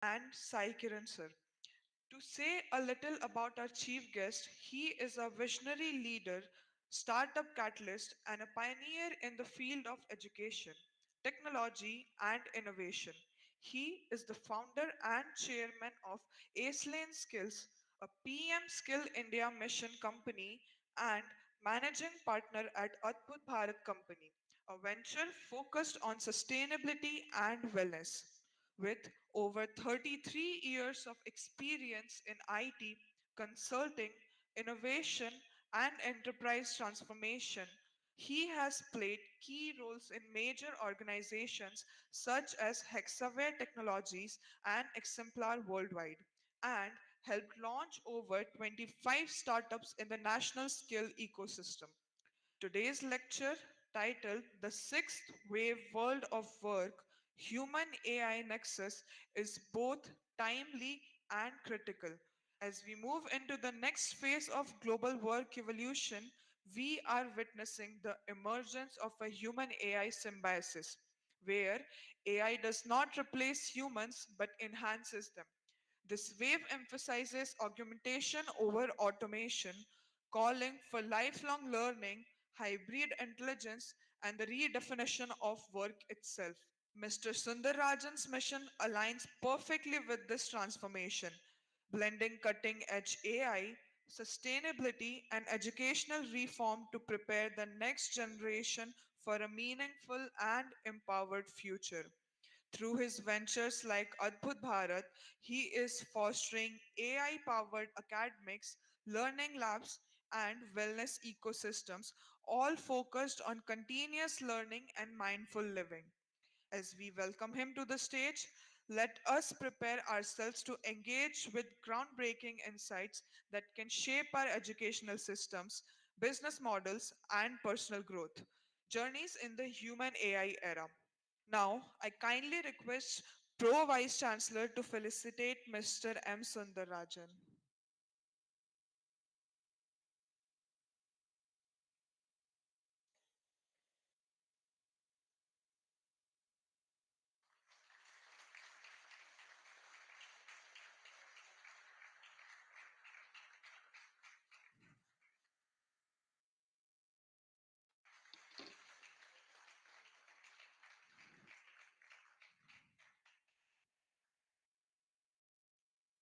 and Sai Kiran sir. To say a little about our chief guest, he is a visionary leader, startup catalyst, and a pioneer in the field of education, technology, and innovation. He is the founder and chairman of Acelane Skills, a PM Skill India mission company, and managing partner at Adbhut Bharat Company, a venture focused on sustainability and wellness. With over 33 years of experience in IT, consulting, innovation, and enterprise transformation, he has played key roles in major organizations such as Hexaware Technologies and Exemplar Worldwide, and helped launch over 25 startups in the national skill ecosystem. Today's lecture, titled The Sixth Wave World of Work Human AI Nexus, is both timely and critical. As we move into the next phase of global work evolution, we are witnessing the emergence of a human AI symbiosis, where AI does not replace humans but enhances them. This wave emphasizes augmentation over automation, calling for lifelong learning, hybrid intelligence, and the redefinition of work itself. Mr. Sundarajan's mission aligns perfectly with this transformation, blending cutting edge AI, sustainability, and educational reform to prepare the next generation for a meaningful and empowered future. Through his ventures like Adbhut Bharat, he is fostering AI powered academics, learning labs, and wellness ecosystems, all focused on continuous learning and mindful living. As we welcome him to the stage, let us prepare ourselves to engage with groundbreaking insights that can shape our educational systems, business models, and personal growth. Journeys in the human AI era. Now, I kindly request Pro Vice Chancellor to felicitate Mr. M. Sundarajan.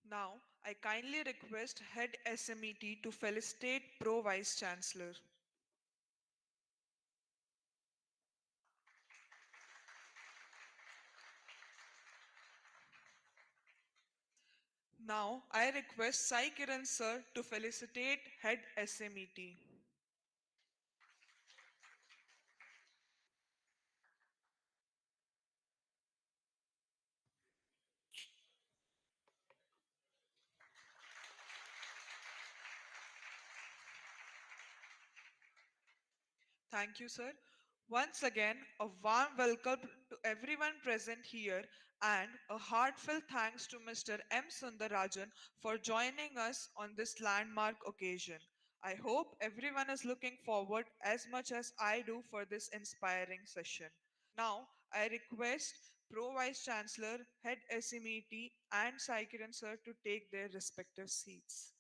Now, I kindly request Head SMET to felicitate Pro Vice Chancellor. Now, I request Sai Kiran sir to felicitate Head SMET. Thank you, sir. Once again, a warm welcome to everyone present here and a heartfelt thanks to Mr. M. Sundarajan for joining us on this landmark occasion. I hope everyone is looking forward as much as I do for this inspiring session. Now, I request Pro Vice Chancellor, Head SMET, and Saikiran sir to take their respective seats.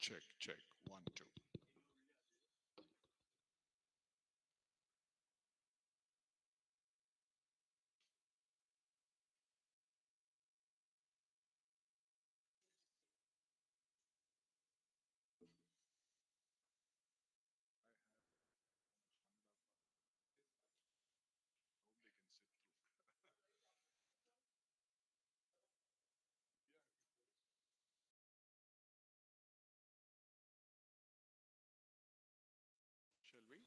Check, check. One, two. Shall we?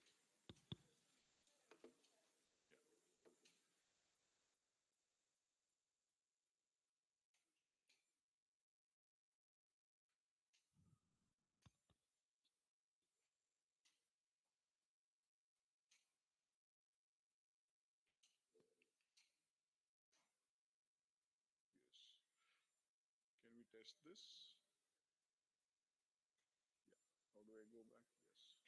Yes. Can we test this? Yeah. How do I go back? Yes.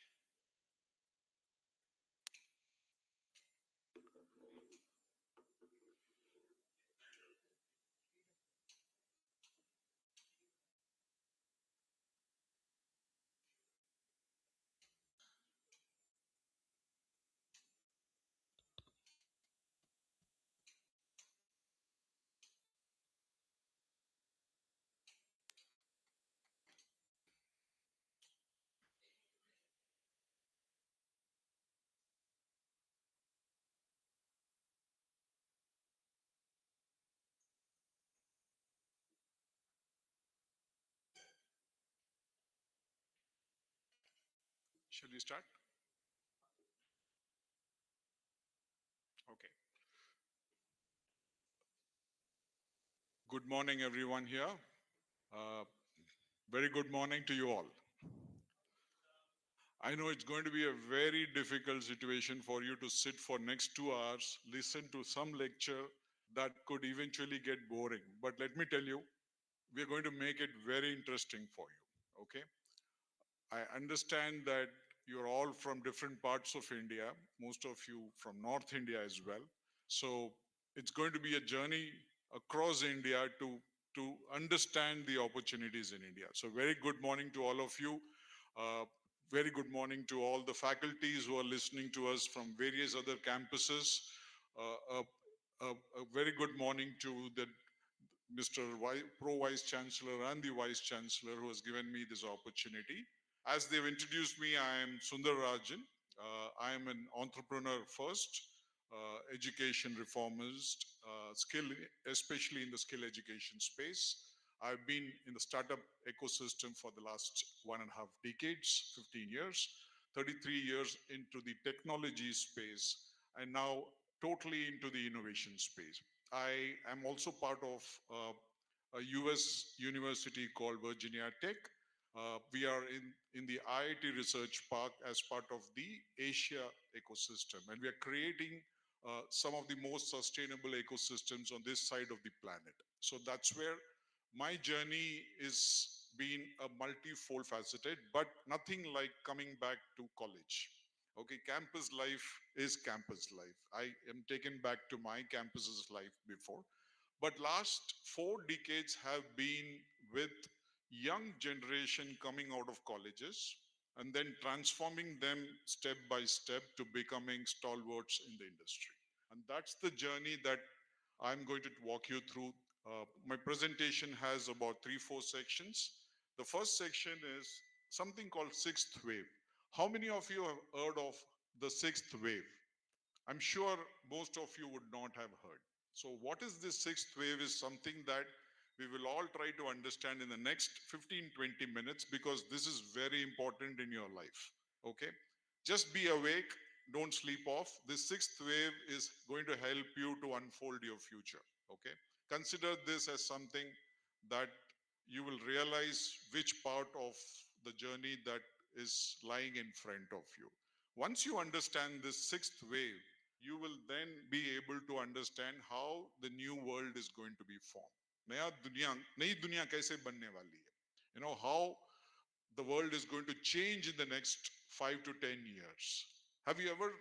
Shall we start? Okay. Good morning, everyone here. Uh, very good morning to you all. I know it's going to be a very difficult situation for you to sit for next 2 hours, listen to some lecture that could eventually get boring. But let me tell you, we're going to make it very interesting for you. Okay. I understand that you're all from different parts of India, most of you from North India as well. So it's going to be a journey across India to understand the opportunities in India. So very good morning to all of you. Uh, very good morning to all the faculties who are listening to us from various other campuses. Uh, a very good morning to the Mr. Pro Vice Chancellor and the Vice Chancellor who has given me this opportunity. As they've introduced me, I am Sundar Rajan. I am an entrepreneur first, education reformist, skill, especially in the skill education space. I've been in the startup ecosystem for the last 1.5 decades, 15 years, 33 years into the technology space, and now totally into the innovation space. I am also part of a US university called Virginia Tech. We are in the IIT Research Park as part of the Asia ecosystem, and we are creating some of the most sustainable ecosystems on this side of the planet. So that's where my journey is been a multifold faceted, but nothing like coming back to college. Okay, campus life is campus life. I am taken back to my campus's life before, but last 4 decades have been with young generation coming out of colleges and then transforming them step by step to becoming stalwarts in the industry. And that's the journey that I'm going to walk you through. My presentation has about 3 4 sections. The first section is something called sixth wave. How many of you have heard of the sixth wave? I'm sure most of you would not have heard. So, what is this sixth wave is something that we will all try to understand in the next 15 20 minutes, because this is very important in your life. Okay? Just be awake, don't sleep off. This sixth wave is going to help you to unfold your future. Okay? Consider this as something that you will realize which part of the journey that is lying in front of you. Once you understand this sixth wave, you will then be able to understand how the new world is going to be formed. नया दुनिया नई दुनिया कैसे बनने वाली है? You know how the world is going to change in the next 5 to 10 years. Have you ever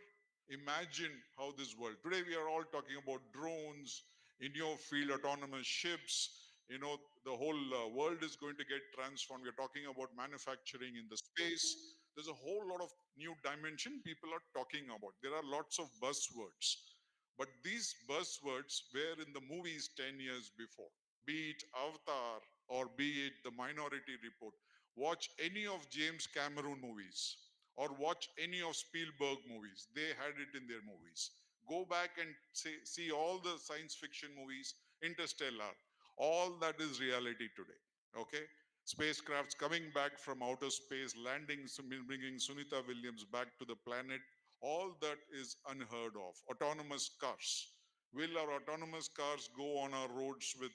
imagined how this world? Today we are all talking about drones, in your field, autonomous ships, you know, the whole world is going to get transformed. We're talking about manufacturing in the space. There's a whole lot of new dimension people are talking about. There are lots of buzzwords, but these buzzwords were in the movies 10 years before, be it Avatar or be it The Minority Report. Watch any of James Cameron movies or watch any of Spielberg movies. They had it in their movies. Go back and see all the science fiction movies, Interstellar, all that is reality today. Okay? Spacecrafts coming back from outer space, landing, bringing Sunita Williams back to the planet, all that is unheard of. Autonomous cars. Will our autonomous cars go on our roads with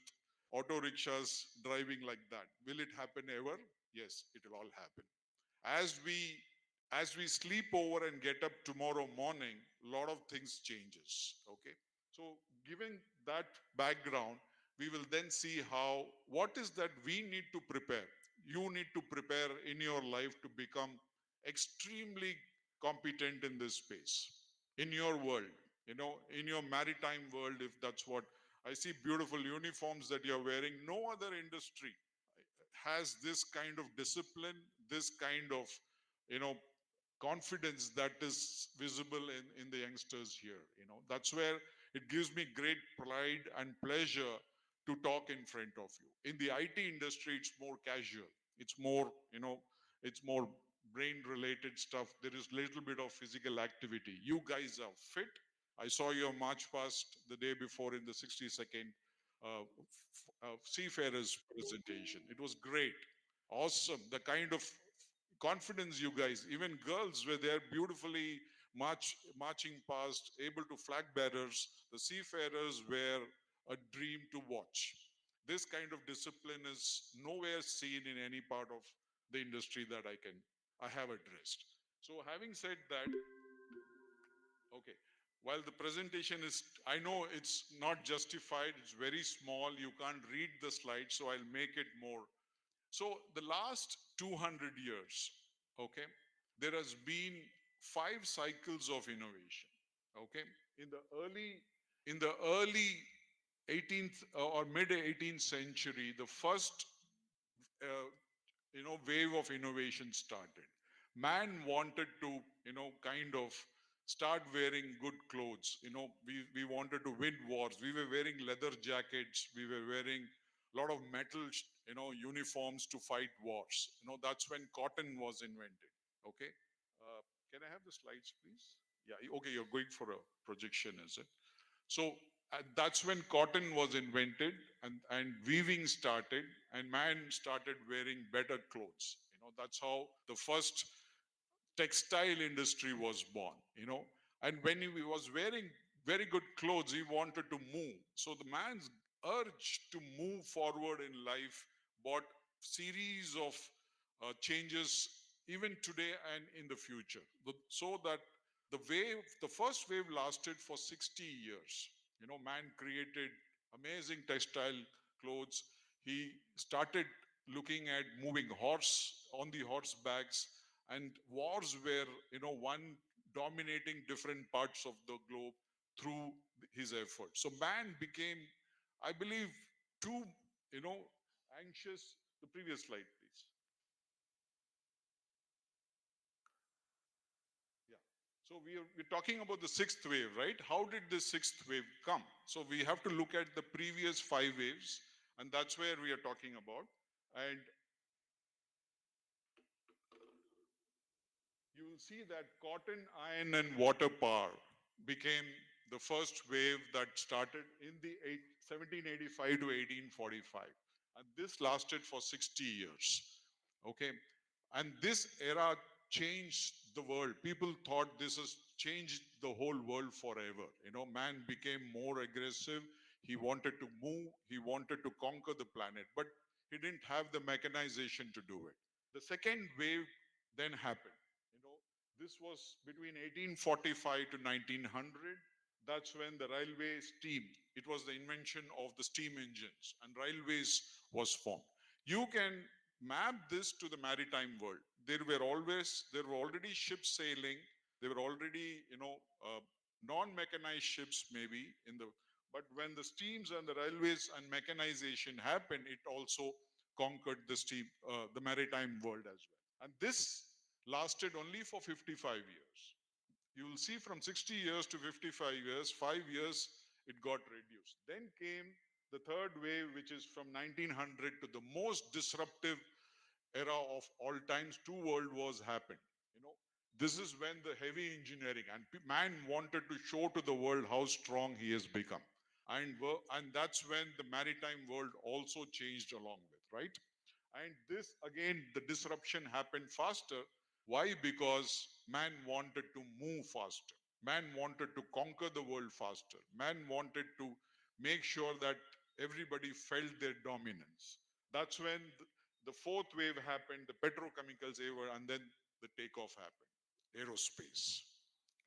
auto rickshaws driving like that? Will it happen ever? Yes, it will all happen. As we sleep over and get up tomorrow morning, a lot of things changes. Okay. So given that background, we will then see how what is that we need to prepare. You need to prepare in your life to become extremely competent in this space, in your world, in your maritime world. If that's what I see, beautiful uniforms that you're wearing, no other industry has this kind of discipline, this kind of, you know, confidence that is visible in the youngsters here. That's where it gives me great pride and pleasure to talk in front of you. In the IT industry, it's more casual. It's more, it's more brain related stuff. There is little bit of physical activity. You guys are fit. I saw your march past the day before in the 60-second seafarers presentation. It was great. Awesome. The kind of confidence you guys, even girls were there beautifully marching past, able to flag bearers. The seafarers were a dream to watch. This kind of discipline is nowhere seen in any part of the industry that I have addressed. So having said that, okay, while the presentation is, I know it's not justified, it's very small, you can't read the slides, so I'll make it more. So the last 200 years, okay, there has been 5 cycles of innovation. Okay, in the early 18th or mid 18th century, the first uh, wave of innovation started. Man wanted to kind of start wearing good clothes. We wanted to win wars. We were wearing leather jackets. We were wearing a lot of metal uniforms to fight wars. That's when cotton was invented. Okay. Can I have the slides, please? Yeah. Okay, you're going for a projection, is it? So that's when cotton was invented, and weaving started, and man started wearing better clothes. That's how the first textile industry was born. And when he was wearing very good clothes, he wanted to move. So the man's urge to move forward in life brought series of changes even today and in the future. So that the first wave lasted for 60 years. Man created amazing textile clothes. He started looking at moving horse on the horsebacks, and wars were, one dominating different parts of the globe through his efforts. So man became, I believe, too, anxious. The previous slide, please. Yeah. So we're talking about the sixth wave, right? How did the sixth wave come? So we have to look at the previous 5 waves, and that's where we are talking about. And you will see that cotton, iron, and water power became the first wave that started in the 1785 to 1845. And this lasted for 60 years. Okay. And this era changed the world. People thought this has changed the whole world forever. Man became more aggressive. He wanted to move, he wanted to conquer the planet, but he didn't have the mechanization to do it. The second wave then happened. This was between 1845 to 1900. That's when the railway steam, it was the invention of the steam engines, and railways was formed. You can map this to the maritime world. There were already ships sailing. There were already, non-mechanized ships maybe in the But when the steams and the railways and mechanization happened, it also conquered the maritime world as well. And this lasted only for 55 years. You will see from 60 years to 55 years, 5 years, it got reduced. Then came the third wave, which is from 1900 to the most disruptive era of all times. Two world wars happened. You know, this is when the heavy engineering and man wanted to show to the world how strong he has become. And that's when the maritime world also changed along with, right? And this again, the disruption happened faster. Why? Because man wanted to move faster. Man wanted to conquer the world faster. Man wanted to make sure that everybody felt their dominance. That's when the fourth wave happened, the petrochemicals wave, and then the takeoff happened, aerospace.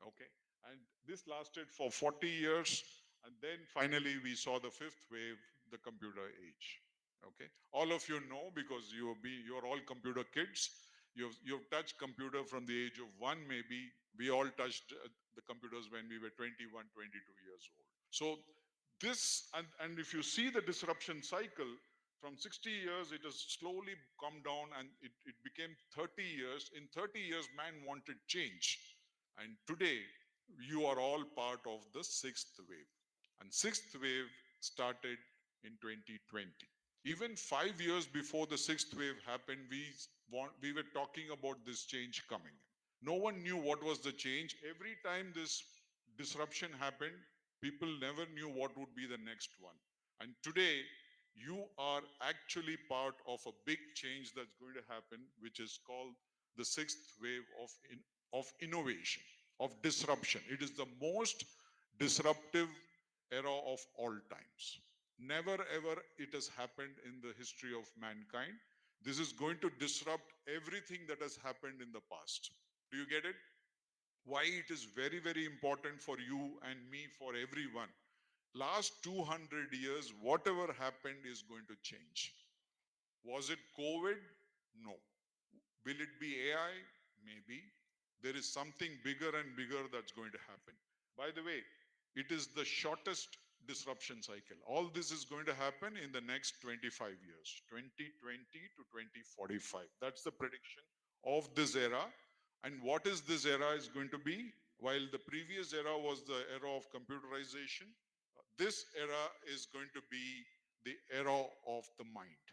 Okay. And this lasted for 40 years. And then finally, we saw the fifth wave, the computer age. Okay. All of you know because you're all computer kids. You've touched computer from the age of one, maybe. We all touched the computers when we were 21, 22 years old. So and if you see the disruption cycle, from 60 years, it has slowly come down and it became 30 years. In 30 years, man wanted change. And today, you are all part of the sixth wave. And sixth wave started in 2020. Even 5 years before the sixth wave happened, we were talking about this change coming. No one knew what was the change. Every time this disruption happened, people never knew what would be the next one. And today, you are actually part of a big change that's going to happen, which is called the sixth wave of innovation, of disruption. It is the most disruptive era of all times. Never ever it has happened in the history of mankind. This is going to disrupt everything that has happened in the past. Do you get it? Why it is very, very important for you and me, for everyone. Last 200 years, whatever happened is going to change. Was it COVID? No. Will it be AI? Maybe. There is something bigger and bigger that's going to happen. By the way, it is the shortest disruption cycle. All this is going to happen in the next 25 years, 2020 to 2045. That's the prediction of this era. And what is this era is going to be? While the previous era was the era of computerization, this era is going to be the era of the mind.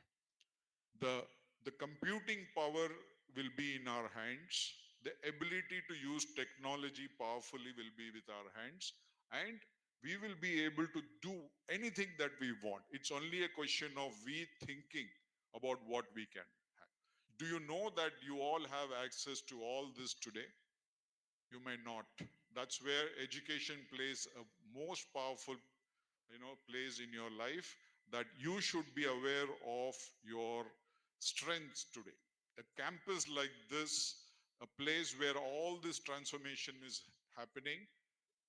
The computing power will be in our hands. The ability to use technology powerfully will be with our hands. And we will be able to do anything that we want. It's only a question of we thinking about what we can have. Do you know that you all have access to all this today? You may not. That's where education plays a most powerful place in your life, that you should be aware of your strengths today. A campus like this, a place where all this transformation is happening,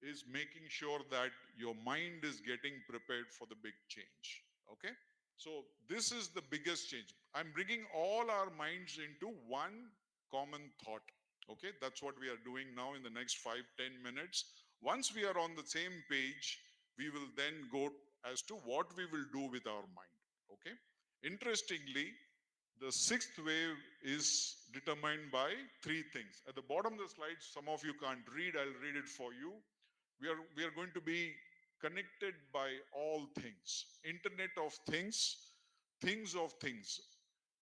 is making sure that your mind is getting prepared for the big change. Okay? So, this is the biggest change. I'm bringing all our minds into one common thought. Okay? That's what we are doing now in the next 5-10 minutes. Once we are on the same page, we will then go as to what we will do with our mind. Okay? Interestingly, the sixth wave is determined by three things. At the bottom of the slide, some of you can't read, I'll read it for you. We are going to be connected by all things. Internet of things, things of things.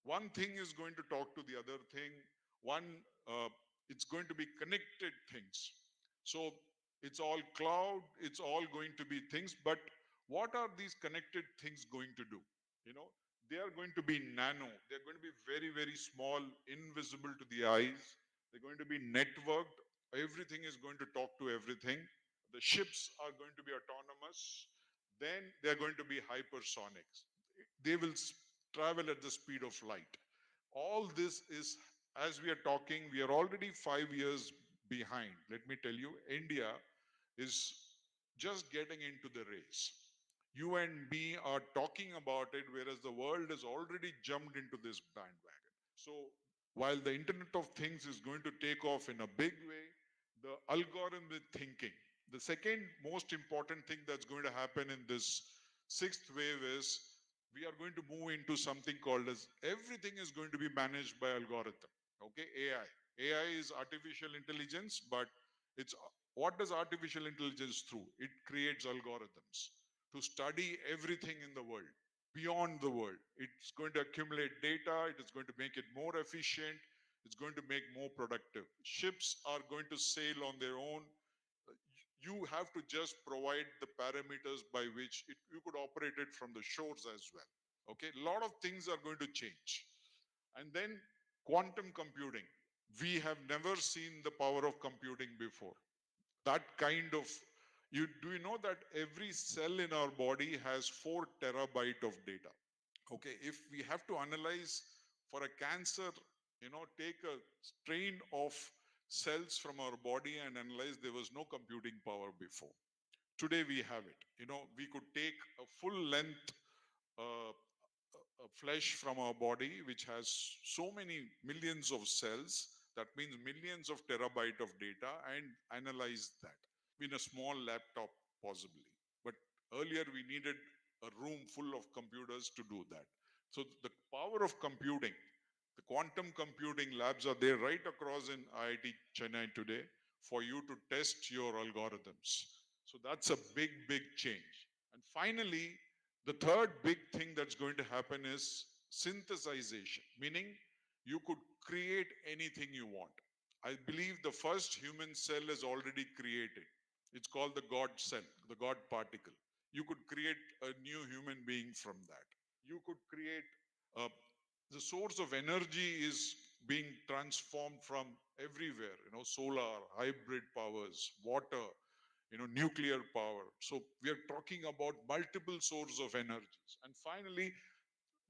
One thing is going to talk to the other thing. One, it's going to be connected things. So it's all cloud, it's all going to be things. But what are these connected things going to do? You know, they are going to be nano. They're going to be very, very small, invisible to the eyes. They're going to be networked. Everything is going to talk to everything. The ships are going to be autonomous. Then they're going to be hypersonics. They will travel at the speed of light. All this is, as we are talking, we are already 5 years behind. Let me tell you, India is just getting into the race. You and me are talking about it, whereas the world has already jumped into this bandwagon. So, while the Internet of Things is going to take off in a big way, the algorithmic thinking, The second most important thing that's going to happen in this sixth wave is we are going to move into something called as everything is going to be managed by algorithm. Okay, AI. AI is artificial intelligence, but it's what does artificial intelligence through? It creates algorithms to study everything in the world, beyond the world. It's going to accumulate data, it is going to make it more efficient, it's going to make more productive. Ships are going to sail on their own. You have to just provide the parameters by which you could operate it from the shores as well. Okay, a lot of things are going to change. And then quantum computing. We have never seen the power of computing before. That kind of, you know that every cell in our body has 4 terabyte of data. Okay, if we have to analyze for a cancer, take a strain of cells from our body and analyze, there was no computing power before. Today we have it. We could take a full length uh, flesh from our body, which has so many millions of cells, that means millions of terabyte of data, and analyze that in a small laptop, possibly. But earlier we needed a room full of computers to do that. So the power of computing, the quantum computing labs are there right across in IIT Chennai today for you to test your algorithms. So that's a big, big change. And finally, the third big thing that's going to happen is synthesization, meaning you could create anything you want. I believe the first human cell is already created. It's called the God cell, the God particle. You could create a new human being from that. You could create uh, the source of energy is being transformed from everywhere, solar, hybrid powers, water, nuclear power. So we are talking about multiple sources of energies. And finally,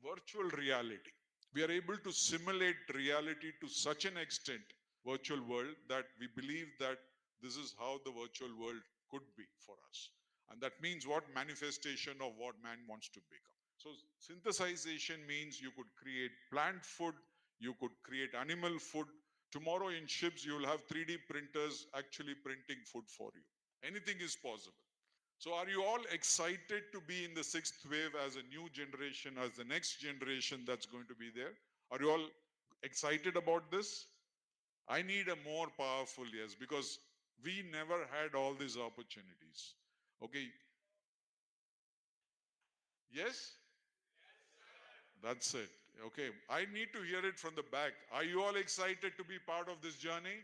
virtual reality. We are able to simulate reality to such an extent, virtual world, that we believe that this is how the virtual world could be for us. And that means what? Manifestation of what man wants to become. So synthesization means you could create plant food, you could create animal food. Tomorrow in ships, you will have 3D printers actually printing food for you. Anything is possible. So, are you all excited to be in the sixth wave as a new generation, as the next generation that's going to be there? Are you all excited about this? I need a more powerful yes, because we never had all these opportunities. Okay, yes? That's it. Okay, I need to hear it from the back. Are you all excited to be part of this journey?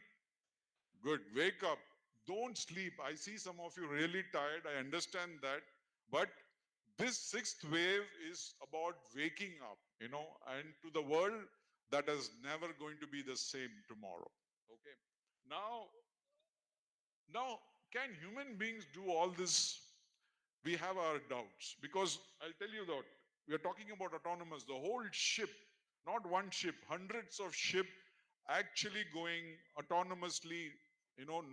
Good. Wake up. Don't sleep. I see some of you really tired. I understand that. But this sixth wave is about waking up, and to the world that is never going to be the same tomorrow. Okay. Now, now, can human beings do all this? We have our doubts, because I'll tell you that we are talking about autonomous, the whole ship, not one ship, hundreds of ship actually going autonomously,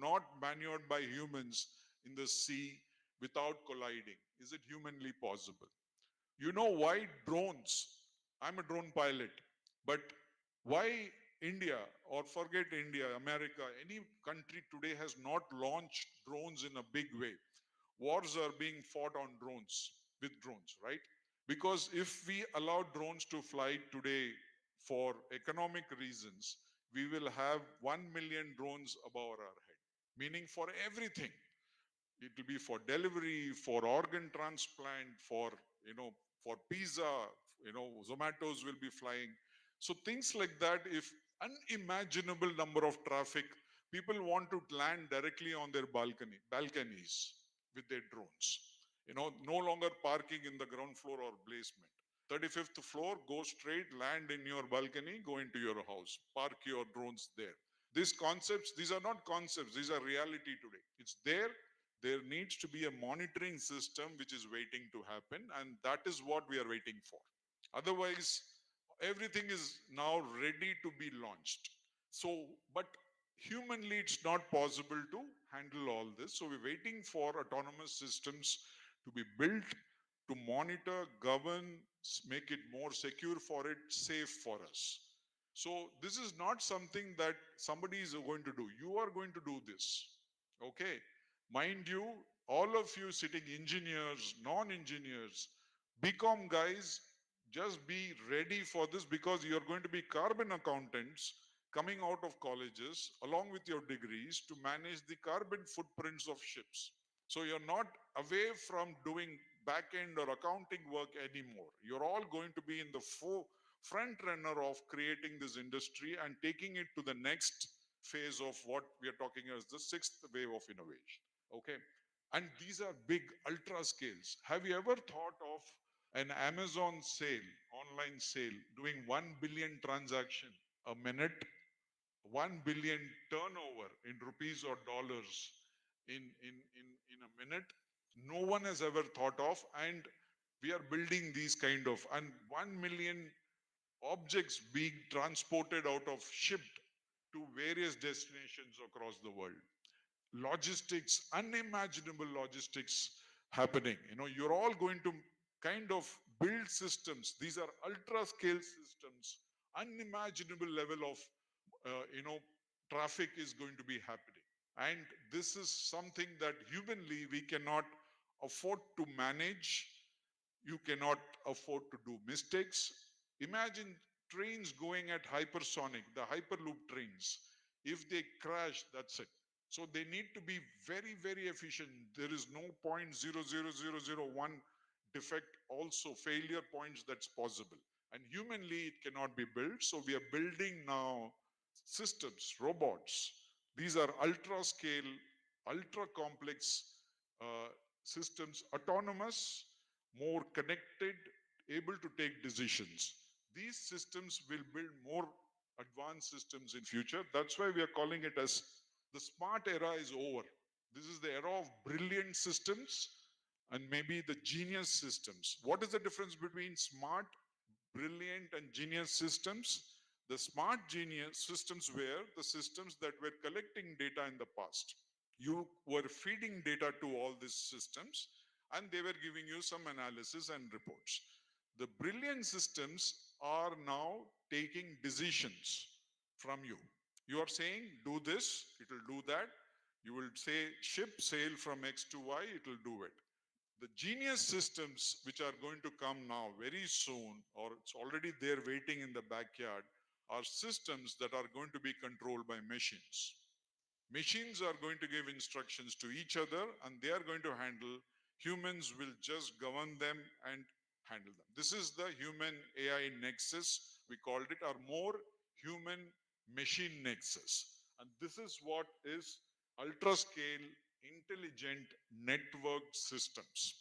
not manured by humans in the sea without colliding. Is it humanly possible? You know why drones? I'm a drone pilot, but why India, or forget India, America, any country today has not launched drones in a big way? Wars are being fought on drones, with drones, right? Because if we allow drones to fly today for economic reasons, we will have 1 million drones above our head, meaning for everything. It will be for delivery, for organ transplant, for pizza, Zomatos will be flying. So things like that, if unimaginable number of traffic, people want to land directly on their balconies with their drones. No longer parking in the ground floor or basement. 35th floor, go straight, land in your balcony, go into your house, park your drones there. These concepts, these are not concepts, these are reality today. It's there. There needs to be a monitoring system which is waiting to happen, and that is what we are waiting for. Otherwise, everything is now ready to be launched. So, but humanly, it's not possible to handle all this. So, we're waiting for autonomous systems to be built to monitor, govern, make it more secure for it, safe for us. So, this is not something that somebody is going to do. You are going to do this. Okay. Mind you, all of you sitting engineers, non engineers, BCom guys, just be ready for this because you're going to be carbon accountants coming out of colleges along with your degrees to manage the carbon footprints of ships. So you're not away from doing back end or accounting work anymore. You're all going to be in the front runner of creating this industry and taking it to the next phase of what we are talking as the sixth wave of innovation. Okay. And these are big ultra scales. Have you ever thought of an Amazon sale, online sale, doing 1 billion transaction a minute, 1 billion turnover in rupees or dollars in a minute? No one has ever thought of. And we are building these kind of, and 1 million objects being transported out of shipped to various destinations across the world. Logistics, unimaginable logistics happening. You're all going to kind of build systems. These are ultra scale systems. Unimaginable level of, traffic is going to be happening. And this is something that humanly we cannot afford to manage. You cannot afford to do mistakes. Imagine trains going at hypersonic, the hyperloop trains. If they crash, that's it. So they need to be very, very efficient. There is no 0.00001 defect, also failure points that's possible. And humanly, it cannot be built. So we are building now systems, robots. These are ultra scale, ultra complex uh, systems, autonomous, more connected, able to take decisions. These systems will build more advanced systems in future. That's why we are calling it as the smart era is over. This is the era of brilliant systems and maybe the genius systems. What is the difference between smart, brilliant, and genius systems? The smart genius systems were the systems that were collecting data in the past. You were feeding data to all these systems and they were giving you some analysis and reports. The brilliant systems are now taking decisions from you. You are saying, do this, it will do that. You will say, ship sail from X to Y, it will do it. The genius systems, which are going to come now very soon, or it's already there waiting in the backyard, are systems that are going to be controlled by machines. Machines are going to give instructions to each other and they are going to handle. Humans will just govern them and handle them. This is the human AI nexus. We called it our more human machine nexus. And this is what is ultra scale intelligent network systems.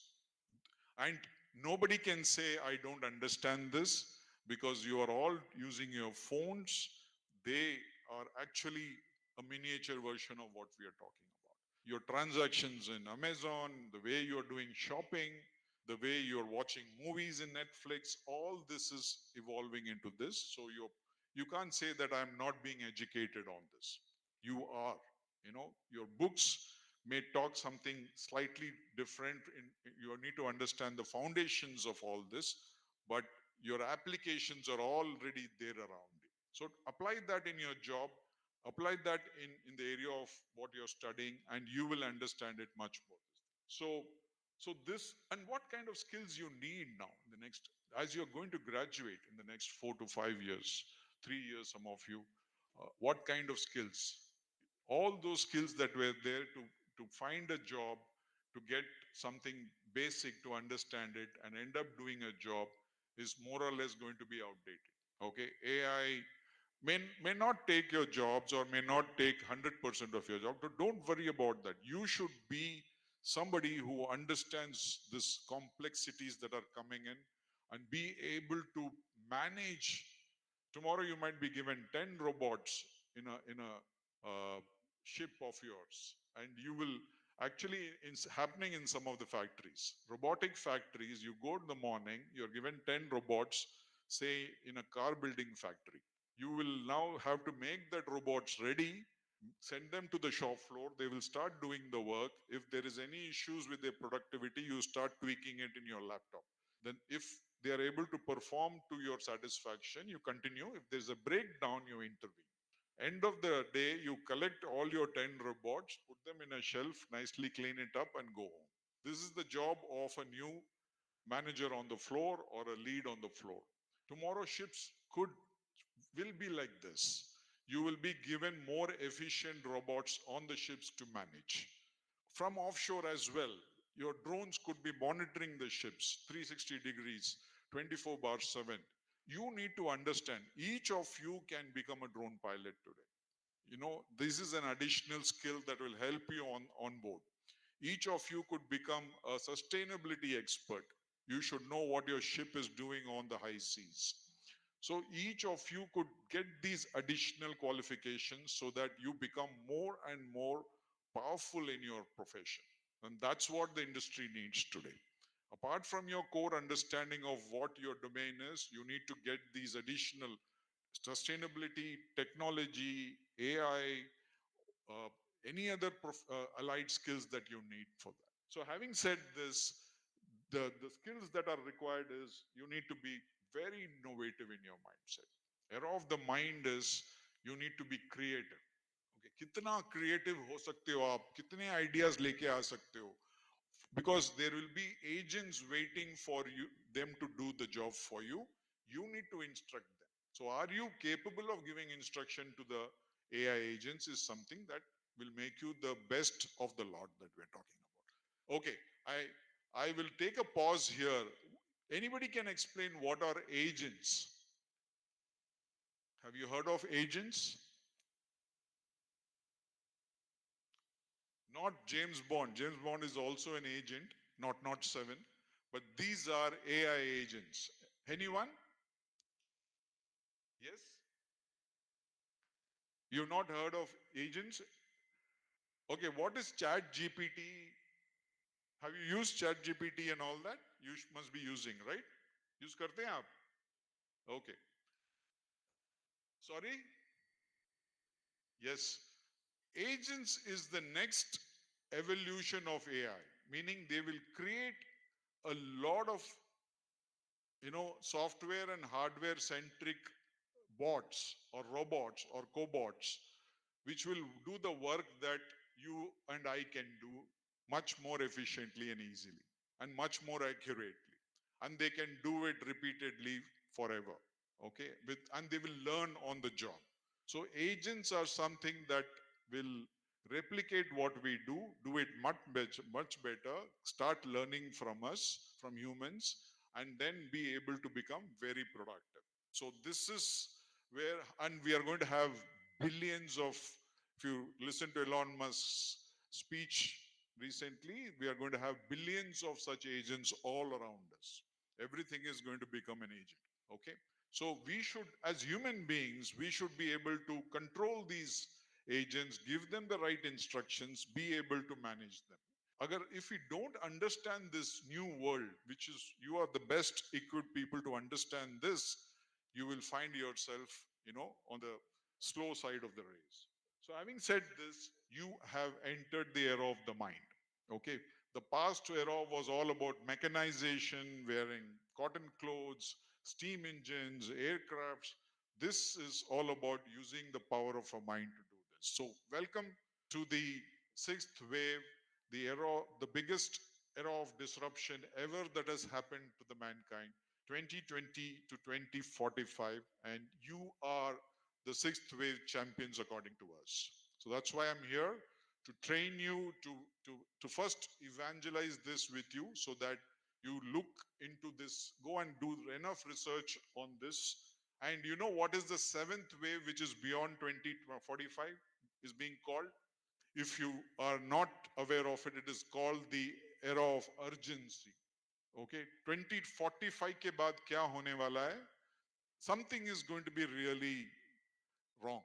And nobody can say, I don't understand this because you are all using your phones. They are actually a miniature version of what we are talking about. Your transactions in Amazon, the way you're doing shopping, the way you're watching movies in Netflix, all this is evolving into this. So you can't say that I'm not being educated on this. You are. Your books may talk something slightly different. You need to understand the foundations of all this, but your applications are already there around you. So apply that in your job, apply that in the area of what you're studying, and you will understand it much more. So, so this, and what kind of skills you need now in the next, as you're going to graduate in the next 4 to 5 years, 3 years, some of you, what kind of skills? All those skills that were there to find a job, to get something basic, to understand it, and end up doing a job is more or less going to be outdated. Okay, AI may not take your jobs or may not take 100% of your job. So don't worry about that. You should be somebody who understands these complexities that are coming in and be able to manage. Tomorrow you might be given 10 robots in a ship of yours, and you will actually, it's happening in some of the factories, robotic factories. You go in the morning, you're given 10 robots, say in a car building factory. You will now have to make that robots ready, send them to the shop floor. They will start doing the work. If there is any issues with their productivity, you start tweaking it in your laptop. Then if they are able to perform to your satisfaction, you continue. If there's a breakdown, you intervene. End of the day, you collect all your 10 robots, put them in a shelf, nicely clean it up, and go home. This is the job of a new manager on the floor or a lead on the floor. Tomorrow, ships will be like this. You will be given more efficient robots on the ships to manage. From offshore as well, your drones could be monitoring the ships 360 degrees, 24 bar 7. You need to understand each of you can become a drone pilot today. This is an additional skill that will help you on board. Each of you could become a sustainability expert. You should know what your ship is doing on the high seas. So each of you could get these additional qualifications so that you become more and more powerful in your profession. And that's what the industry needs today. Apart from your core understanding of what your domain is, you need to get these additional sustainability, technology, AI, uh, any other allied skills that you need for that. So, having said this, the skills that are required is you need to be very innovative in your mindset. Era of the mind is you need to be creative. Okay, कितना creative हो सकते हो आप, कितने ideas लेके आ सकते हो, because there will be agents waiting for you them to do the job for you. You need to instruct them. So are you capable of giving instruction to the AI agents is something that will make you the best of the lot that we're talking about. Okay, I will take a pause here. Anybody can explain what are agents? Have you heard of agents? Not James Bond. James Bond is also an agent, not 7, but these are AI agents. Anyone? Yes? You've not heard of agents? Okay, what is Chat GPT? Have you used Chat GPT and all that? You must be using, right? Use karte hain aap? Okay. Sorry? Yes. Agents is the next evolution of AI, meaning they will create a lot of software and hardware centric bots or robots or cobots which will do the work that you and I can do much more efficiently and easily and much more accurately, and they can do it repeatedly forever. Okay, and they will learn on the job. So agents are something that will replicate what we do it much better, start learning from us, from humans, and then be able to become very productive. So this is where, and we are going to have billions of, if you listen to Elon Musk's speech recently, we are going to have billions of such agents all around us. Everything is going to become an agent. Okay. So we should, as human beings, we should be able to control these agents, give them the right instructions, be able to manage them. Agar, if we don't understand this new world, which is, you are the best equipped people to understand this, you will find yourself, on the slow side of the race. So, having said this, you have entered the era of the mind. Okay. The past era was all about mechanization, wearing cotton clothes, steam engines, aircrafts. This is all about using the power of a mind to do this. So, welcome to the sixth wave, the era, the biggest era of disruption ever that has happened to the mankind, 2020 to 2045, and you are the sixth wave champions according to us. So that's why I'm here to train you to first evangelize this with you so that you look into this, go and do enough research on this. And you know what is the seventh wave, which is beyond 2045, is being called? If you are not aware of it, it is called the era of urgency. Okay, 2045 के बाद क्या होने वाला है? Something is going to be really wrong.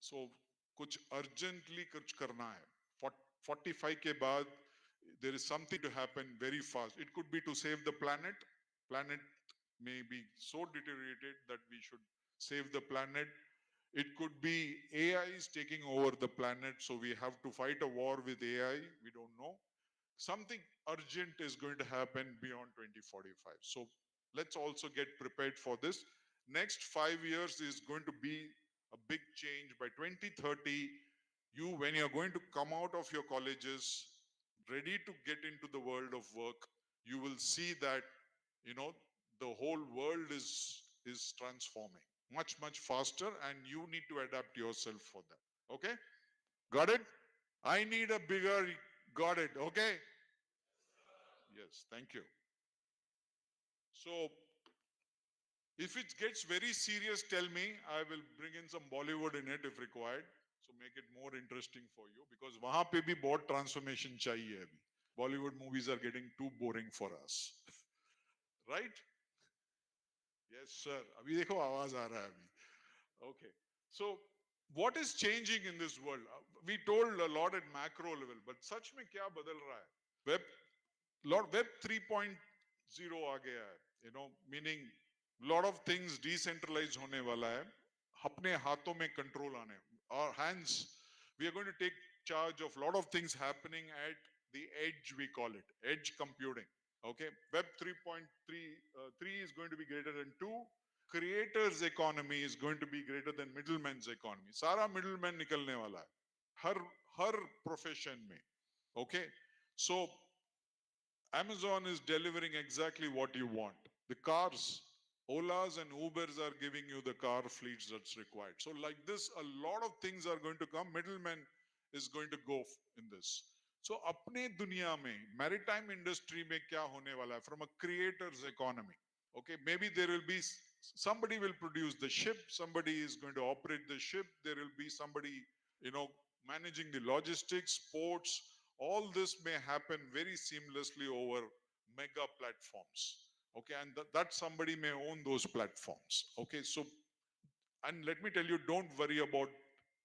So कुछ urgently कुछ करना है. 45 के बाद there is something to happen very fast. It could be to save the planet. Planet may be so deteriorated that we should save the planet. It could be AI is taking over the planet, so we have to fight a war with AI. We don't know. Something urgent is going to happen beyond 2045. So let's also get prepared for this. Next 5 years is going to be a big change by 2030. You, when you're going to come out of your colleges, ready to get into the world of work, you will see that, you know, the whole world is transforming much faster, and you need to adapt yourself for that. Okay, got it? I need a bigger, got it? Okay, yes, thank you. So if it gets very serious, tell me. I will bring in some Bollywood in it if required. So make it more interesting for you, because वहां पे भी बहुत transformation चाहिए अभी. Bollywood movies are getting too boring for us, right? Yes, sir. अभी देखो आवाज आ रहा है अभी. Okay. So what is changing in this world? We told a lot at macro level, but सच में क्या बदल रहा है? Web web 3.0 आ गया है, you know, meaning lot of things decentralized होने वाला है, अपने हाथों में control आने, our hands, we are going to take charge of lot of things happening at the edge, we call it edge computing. Okay, web 3.3 3 is going to be greater than 2. Creators economy is going to be greater than middleman's economy. सारा middleman निकलने वाला है हर profession में. Okay, so Amazon is delivering exactly what you want. The cars, Olas and Ubers are giving you the car fleets that's required. So, like this, a lot of things are going to come. Middleman is going to go in this. So, अपने दुनिया में maritime industry में क्या होने वाला है? From a creator's economy. Okay, maybe there will be somebody will produce the ship, somebody is going to operate the ship, there will be somebody, you know, managing the logistics, ports. All this may happen very seamlessly over mega platforms. Okay, and that somebody may own those platforms. Okay, so, and let me tell you, don't worry about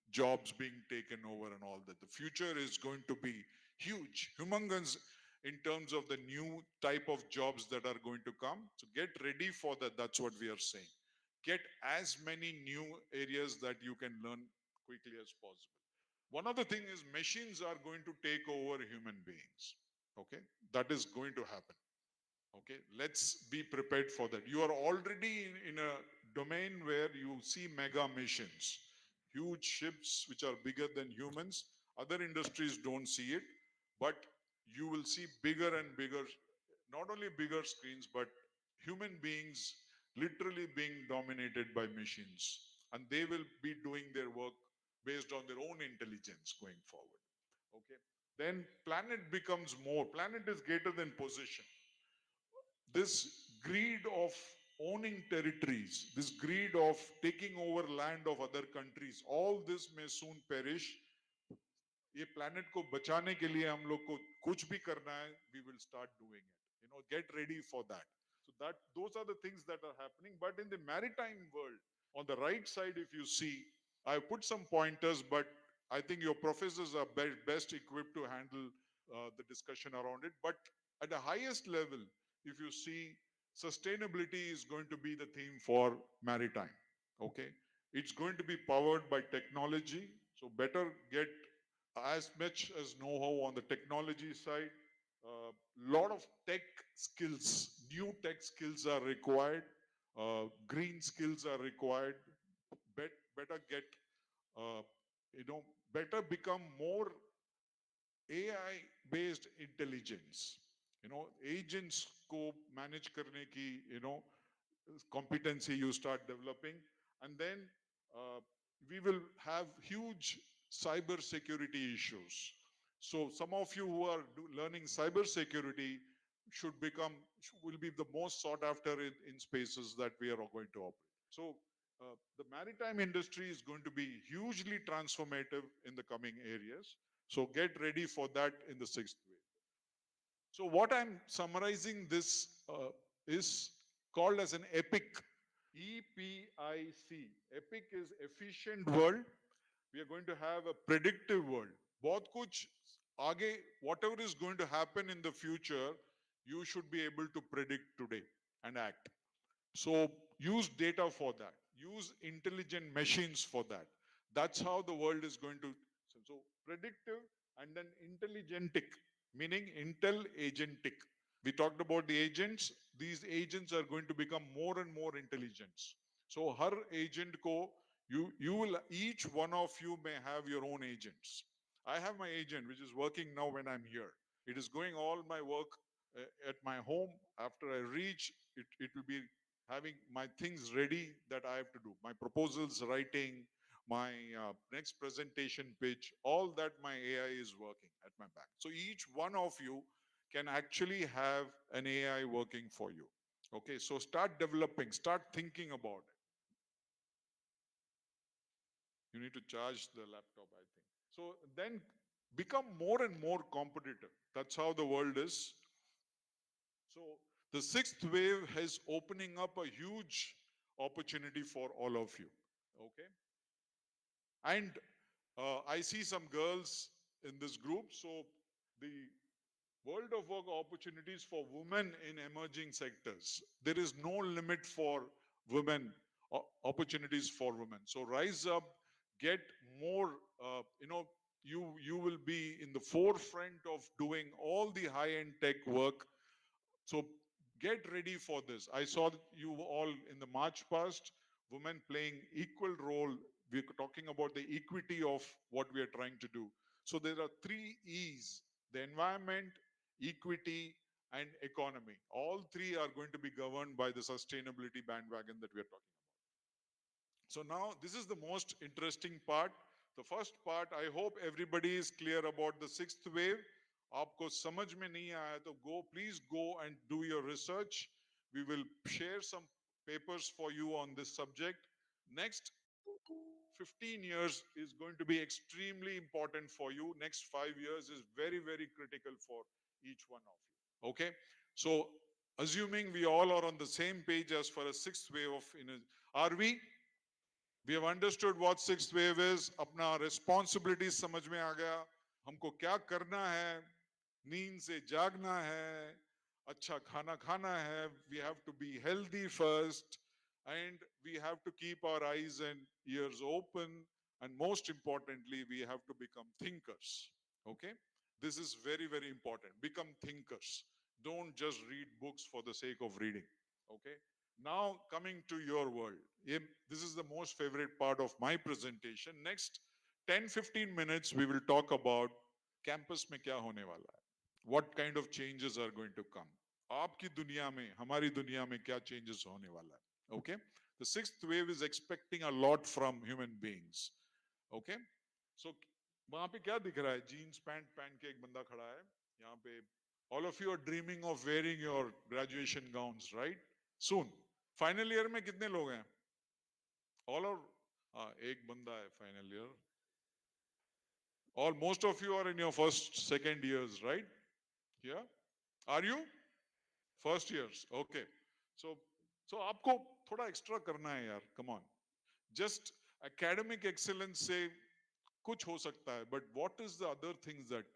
jobs being taken over and all that. The future is going to be huge, humongous in terms of the new type of jobs that are going to come. So get ready for that. That's what we are saying. Get as many new areas that you can learn quickly as possible. One other thing is machines are going to take over human beings. Okay, that is going to happen. Okay, let's be prepared for that. You are already in a domain where you see mega missions, huge ships which are bigger than humans. Other industries don't see it, but you will see bigger and bigger, not only bigger screens, but human beings literally being dominated by machines. And they will be doing their work based on their own intelligence going forward. Okay. Then planet becomes more. Planet is greater than possession. This greed of owning territories, this greed of taking over land of other countries, all this may soon perish. ये planet को बचाने के लिए हम लोग को कुछ भी करना है, we will start doing it. You know, get ready for that. So that those are the things that are happening. But in the maritime world, on the right side, if you see, I put some pointers, but I think your professors are best equipped to handle the discussion around it. But at the highest level, if you see, sustainability is going to be the theme for maritime. Okay, it's going to be powered by technology. So better get as much as know-how on the technology side. A lot of tech skills, new tech skills are required. Green skills are required. Better get, uh, you know, better become more AI based intelligence. You know, agents को manage करने की, you know, competency you start developing, and then we will have huge cyber security issues. So some of you who are learning cyber security should become, will be the most sought after in spaces that we are going to operate. So the maritime industry is going to be hugely transformative in the coming areas. So get ready for that in the sixth wave. So what I'm summarizing this is called as an EPIC. EPIC. EPIC is efficient world. We are going to have a predictive world. बहुत कुछ आगे, whatever is going to happen in the future, you should be able to predict today and act. So use data for that. Use intelligent machines for that. That's how the world is going to. So predictive and then intelligentic, meaning intel agentic. We talked about the agents. These agents are going to become more and more intelligent. So her agent ko You will, each one of you may have your own agents. I have my agent which is working now when I'm here. It is going all my work at my home. After I reach it, it will be having my things ready that I have to do, my proposals writing, my next presentation pitch, all that my AI is working at my back. So each one of you can actually have an AI working for you. Okay, so start developing, start thinking about it. You need to charge the laptop, I think. So then become more and more competitive. That's how the world is. So the sixth wave is opening up a huge opportunity for all of you. Okay. And I see some girls in this group. So the world of work opportunities for women in emerging sectors. There is no limit for women, opportunities for women. So rise up, get more, you will be in the forefront of doing all the high-end tech work. So get ready for this. I saw you all in the March past, women playing equal role. We're talking about the equity of what we are trying to do. So there are three E's: the environment, equity, and economy. All three are going to be governed by the sustainability bandwagon that we are talking about. So now this is the most interesting part. The first part, I hope everybody is clear about the sixth wave. आपको समझ में नहीं आया तो please go and do your research. We will share some papers for you on this subject. Next 15 years is going to be extremely important for you. Next 5 years is very, very critical for each one of you. Okay. So assuming we all are on the same page as far as sixth wave of, are we? We have understood what sixth wave is. अपना responsibilities समझ में आ गया. हमको क्या करना है? नींद से जागना है. अच्छा खाना खाना है. We have to be healthy first, and we have to keep our eyes and ears open. And most importantly, we have to become thinkers. Okay, this is very, very important. Become thinkers. Don't just read books for the sake of reading. Okay. Now coming to your world. This is the most favorite part of my presentation. Next 10-15 minutes we will talk about campus में क्या होने वाला है. What kind of changes are going to come? आपकी दुनिया में, हमारी दुनिया में क्या changes होने वाला है. Okay? The sixth wave is expecting a lot from human beings. Okay? So वहां पे क्या दिख रहा है? Jeans pant पहन के एक बंदा खड़ा है. यहाँ पे all of you are dreaming of wearing your graduation gowns, right? Soon. Final year में कितने लोग हैं? ऑल और एक बंदा है final year. All most of you are in your first second years, right? या are you first years? Okay. So आपको थोड़ा एक्स्ट्रा करना है यार. Come on. Just academic excellence से कुछ हो सकता है, but what is the other things that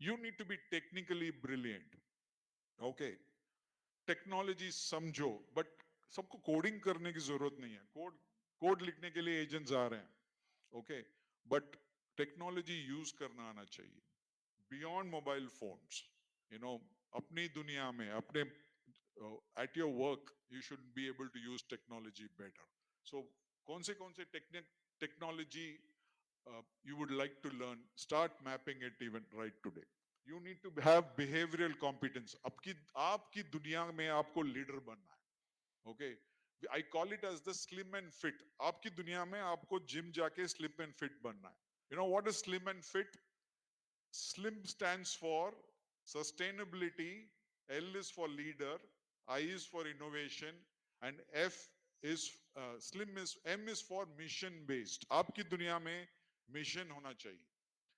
you need to be technically brilliant. Okay, technology समझो, बट सबको कोडिंग करने की जरूरत नहीं है. कोड लिखने के लिए एजेंट्स आ रहे हैं. ओके, बट टेक्नोलॉजी यूज करना आना चाहिए. बियॉन्ड मोबाइल फोन्स, अपनी दुनिया में, अपने at your work you should be able to use technology better. So कौन से technology you would like to learn, start mapping it even right today. You need to have behavioral competence. आपकी दुनिया में आपको लीडर बनना है. Okay, I call it as the slim and fit. आपकी दुनिया में आपको जिम जाके slim and fit बनना है. You know what is slim and fit? Slim stands for sustainability, L is for leader, I is for innovation, and F is M is for mission based. आपकी दुनिया में mission होना चाहिए.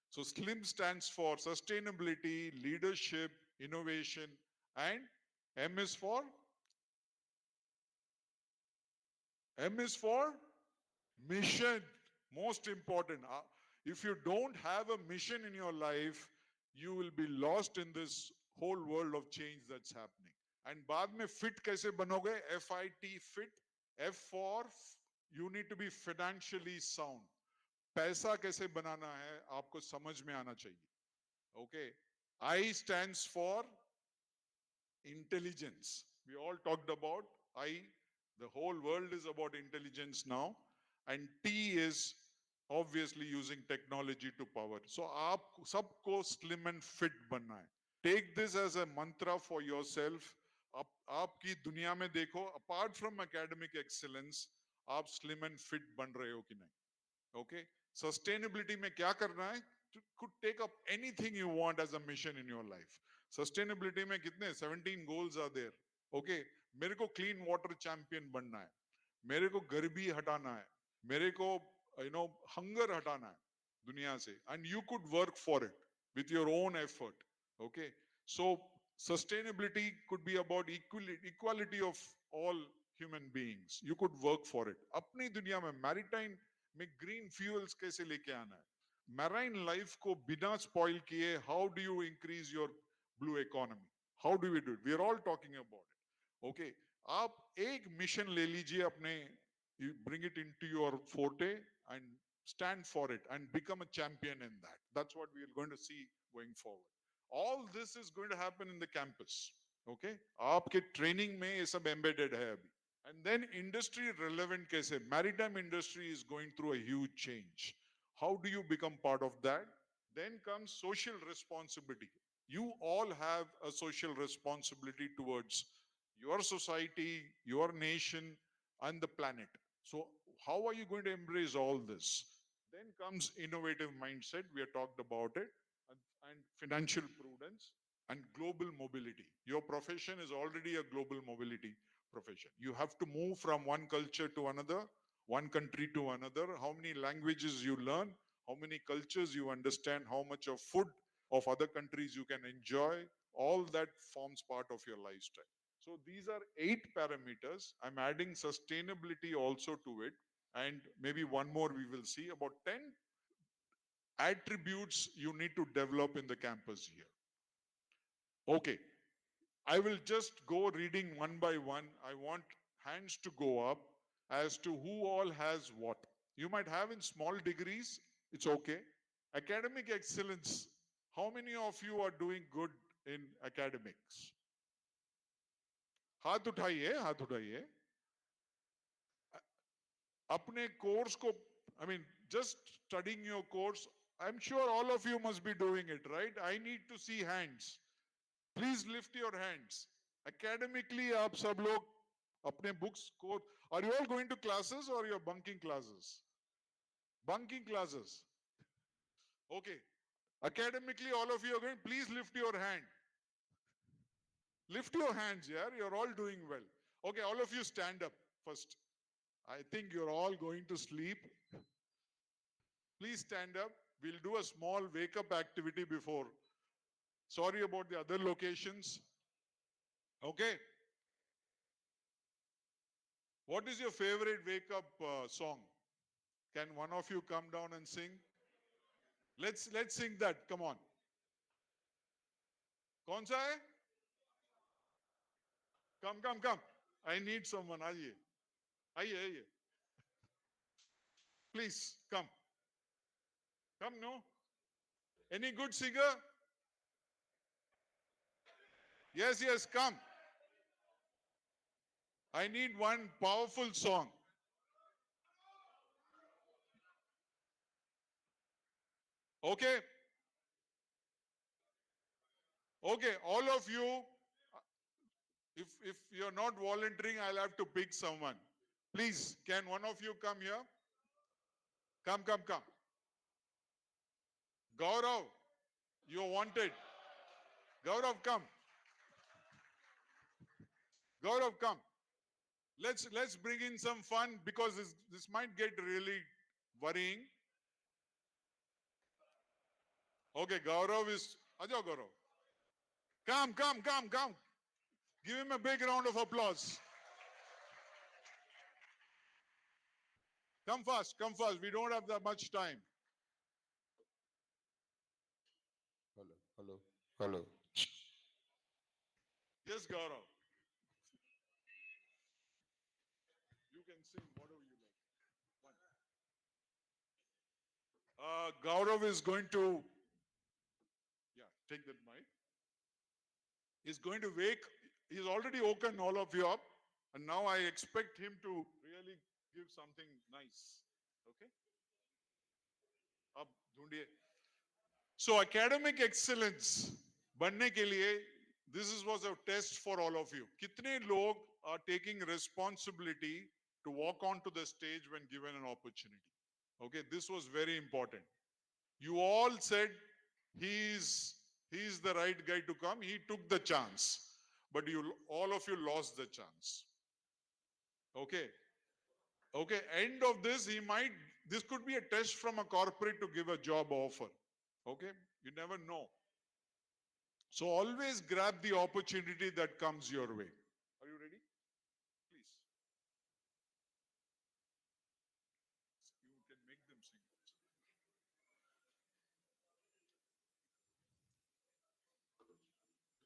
So SLIM stands for sustainability, leadership, innovation, and M is for mission. Most important. If you don't have a mission in your life, you will be lost in this whole world of change that's happening. And बाद में fit कैसे बनोगे? FIT, fit. F for you need to be financially sound. पैसा कैसे बनाना है आपको समझ में आना चाहिए. Okay. I stands for intelligence. We all talked about I. The whole world is about intelligence now. and T is obviously using technology to power. So आप सबको slim and fit बनना है. Take this as a mantra for yourself. आपकी दुनिया में देखो, apart from academic excellence, आप slim and fit बन रहे हो कि नहीं? Okay, sustainability में क्या करना है? Could take up anything you want as a mission in your life. Sustainability में कितने 17 goals are there. Okay, मेरे को clean water champion बनना है, मेरे को गरीबी हटाना है, मेरे को hunger हटाना है दुनिया से, and you could work for it with your own effort. Okay, so sustainability could be about equality of all human beings. You could work for it. अपनी दुनिया में maritime में green fuels कैसे लेके आना है, marine life को बिना spoil किए, how do you increase your blue economy? How do we do it? We are all talking about it. Okay, आप एक mission ले लीजिए अपने, you bring it into your forte and stand for it and become a champion in that. That's what we are going to see going forward. All this is going to happen in the campus. Okay, आपके training में ये सब embedded है अभी. And then industry relevant कैसे? Maritime industry is going through a huge change. How do you become part of that? Then comes social responsibility. You all have a social responsibility towards your society, your nation, and the planet. So, how are you going to embrace all this? Then comes innovative mindset. We have talked about it, and financial prudence and global mobility. Your profession is already a global mobility profession. You have to move from one culture to another, one country to another. How many languages you learn, how many cultures you understand, how much of food of other countries you can enjoy, all that forms part of your lifestyle. So these are 8 parameters. I'm adding sustainability also to it. And maybe one more we will see, about 10 attributes you need to develop in the campus here. Okay, I will just go reading one by one. I want hands to go up as to who all has what. You might have in small degrees, it's okay. Academic excellence, how many of you are doing good in academics? हाथ उठाइए, हाथ उठाइए. अपने course को, I mean, just studying your course, I'm sure all of you must be doing it, right? I need to see hands. Please lift your hands. Academically, आप सब लोग अपने books को, are you all going to classes or you're bunking classes? Bunking classes. Okay. Academically, all of you are going, please lift your hand. Lift your hands, yeah? You're all doing well. Okay, all of you stand up first. I think you're all going to sleep. Please stand up. We'll do a small wake up activity before. Sorry about the other locations. Okay. What is your favorite wake up song? Can one of you come down and sing? Let's sing that. Come on. कौन सा है? Come. I need someone. आइए. आइए. Please come. Come, no? Any good singer? Yes, come. I need one powerful song. Okay? Okay, all of you, if you're not volunteering, I'll have to pick someone. Please, can one of you come here? Come. Gaurav, you're wanted. Gaurav, come. Gaurav, come. Let's bring in some fun because this might get really worrying. Okay, Gaurav is. Ajo Gaurav. Come. Give him a big round of applause. Come fast. We don't have that much time. Hello. Yes, Gaurav. You can sing whatever you like. Gaurav is going to, take that mic. He's going to wake, he's already woken all of you up. And now I expect him to really give something nice. Okay, अब ढूंढिए. So academic excellence बनने के लिए this is was a test for all of you. कितने लोग are taking responsibility to walk onto the stage when given an opportunity? Okay, this was very important. You all said he's he's the right guy to come. He took the chance, but you all of you lost the chance. Okay, okay. End of this, he might. This could be a test from a corporate to give a job offer. Okay, you never know. So always grab the opportunity that comes your way. Are you ready? Please. You can make them sing.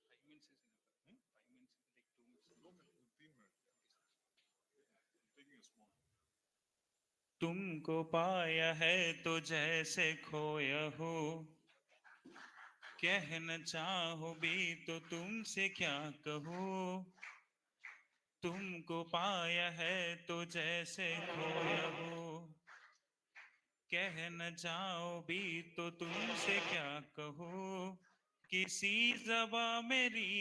5 minutes is enough. 5 minutes, like 2 minutes. 2 minutes, 3 minutes. I'm taking a small. तुमको पाया है तो जैसे खोया हो, कहना चाहो भी तो तुमसे क्या कहूँ. तुमको पाया है तो जैसे खोया हो, कहना चाहो भी तो तुमसे क्या कहूँ. किसी ज़बा मेरी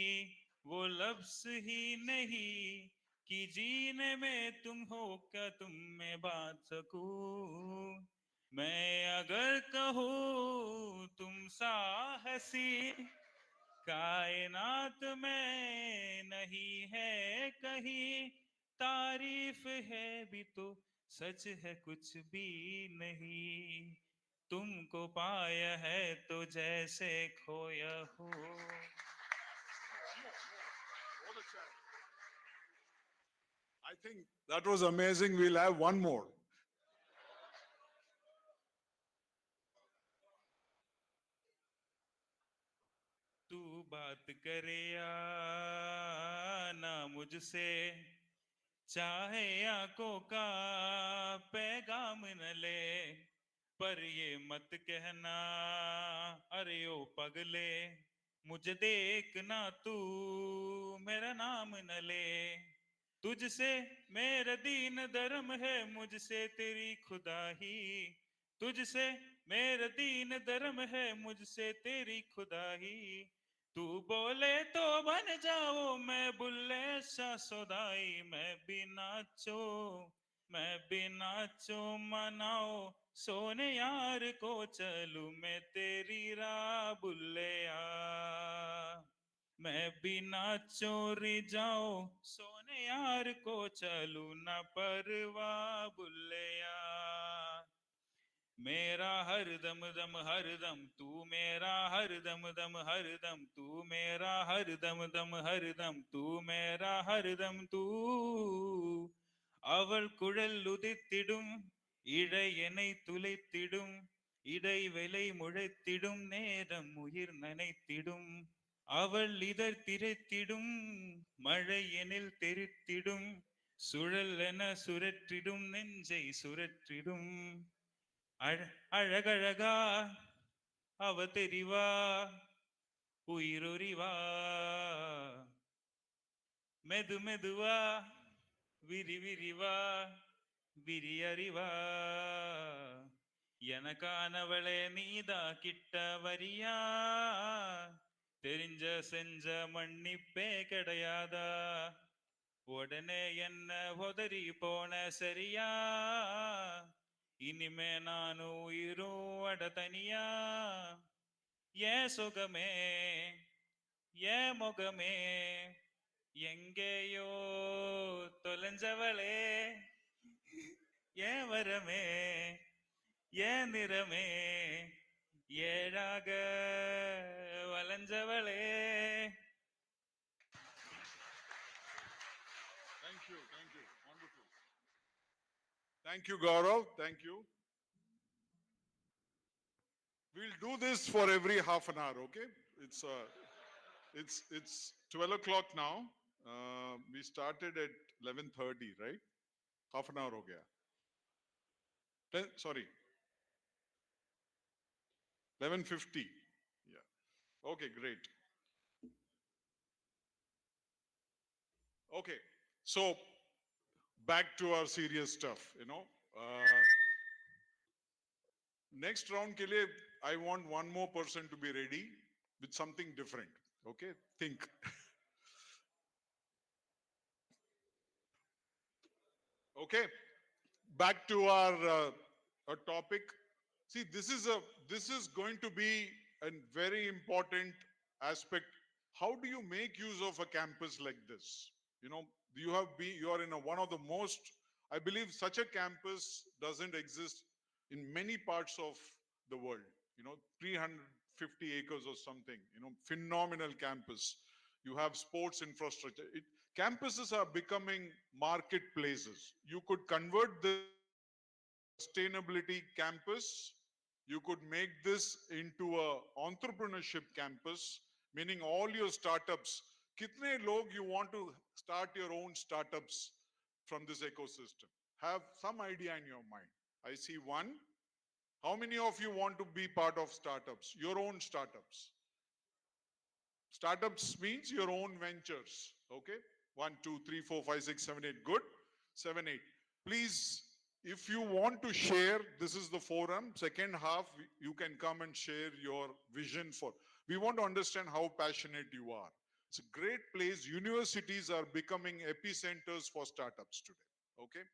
वो लफ्ज़ ही नहीं कि जीने में तुम हो क्या तुम में बात सकूं. मैं अगर कहूँ तुम सा हंसी कायनात में नहीं है कहीं. तारीफ है भी तो सच है कुछ भी नहीं. तुमको पाया है तो जैसे खोया हो. I think that was amazing. We'll have one more. तू बात करे या ना मुझसे, चाहे आंखों का पैगाम न ले, पर ये मत कहना अरे ओ पगले, मुझे देखना तू मेरा नाम न ले. तुझसे मेरा दीन धर्म है, मुझसे तेरी खुदा ही. तुझसे मेरा दीन धर्म है, मुझसे तेरी खुदा ही. तू बोले तो बन जाओ मैं बुल्ले शाह सौदाई. मैं भी नाचो मनाओ सोने यार को चलूं मैं तेरी राह बुल्ले आ. मैं भी नाचो रे जाओ सोने यार को चलूं ना परवाह बुल्ले आ. मेरा हर दम दम हर दम तू मेरा हर दम दम हर दम तू मेरा हर दम दम हर दम तू मेरा हर दम तू. அவள் குழல் உதித்திடும் இழையனை துளைத்திடும் இடைவேளை முளைத்திடும் நேரம் உயிர் நனைத்திடும். அவள் இதழ் திரைத்திடும் மழையெனில் தெரித்திடும் சுழல் என சுழற்றிடும் நெஞ்சை சுழற்றிடும். அழகழகா அவ தெரிவா உயிரொறிவா மெது மெதுவா விரி விரிவா விரியறிவா. எனக்கானவளே நீதா கிட்ட வரியா, தெரிஞ்ச செஞ்ச மன்னிப்பே கிடையாதா. உடனே என்ன உதறி போன சரியா, இனிமே நானும் உயிரும் அட தனியா. ஏன் சுகமே ஏன் முகமே எங்கேயோ தொலைஞ்சவளே, ஏன் வரமே ஏன் நிறமே ஏழாக வளைஞ்சவளே. Thank you. Thank you. Wonderful. Thank you, Gaurav. Thank you. We'll do this for every half an hour. Okay. It's 12 o'clock now. We started at 11:30, right? Half an hour ho gaya. Sorry, 11:50. Yeah. Okay, great. Okay, so back to our serious stuff. Next round के लिए I want one more person to be ready with something different. Okay, think. Okay, back to our topic. See, this is going to be a very important aspect. How do you make use of a campus like this? You know, you are in one of the most, I believe such a campus doesn't exist in many parts of the world. You know, 350 acres or something, you know, phenomenal campus. You have sports infrastructure. Campuses are becoming marketplaces. You could convert this into a sustainability campus. You could make this into a entrepreneurship campus, meaning all your startups. Kitne log you want to start your own startups from this ecosystem? Have some idea in your mind. I see one. How many of you want to be part of startups? Your own startups. Startups means your own ventures. Okay. One, two, three, four, five, six, seven, eight. Good. Seven, eight. Please, if you want to share, this is the forum. Second half, you can come and share your vision for. We want to understand how passionate you are. It's a great place. Universities are becoming epicenters for startups today. Okay.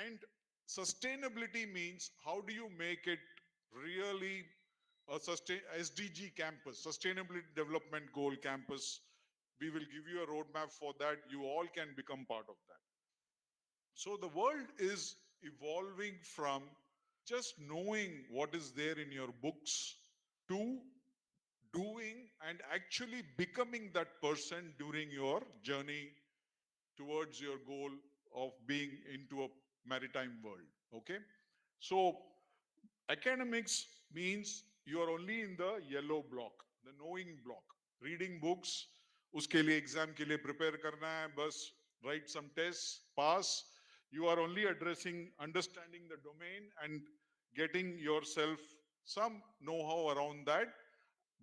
And sustainability means how do you make it really a sustain SDG campus, Sustainability Development Goal campus. We will give you a roadmap for that. You all can become part of that. So the world is evolving from just knowing what is there in your books to doing and actually becoming that person during your journey towards your goal of being into a maritime world. Okay. So academics means you are only in the yellow block, the knowing block. Reading books, उसके लिए exam के लिए prepare करना है, बस write some tests, pass. You are only addressing, understanding the domain and getting yourself some know-how around that.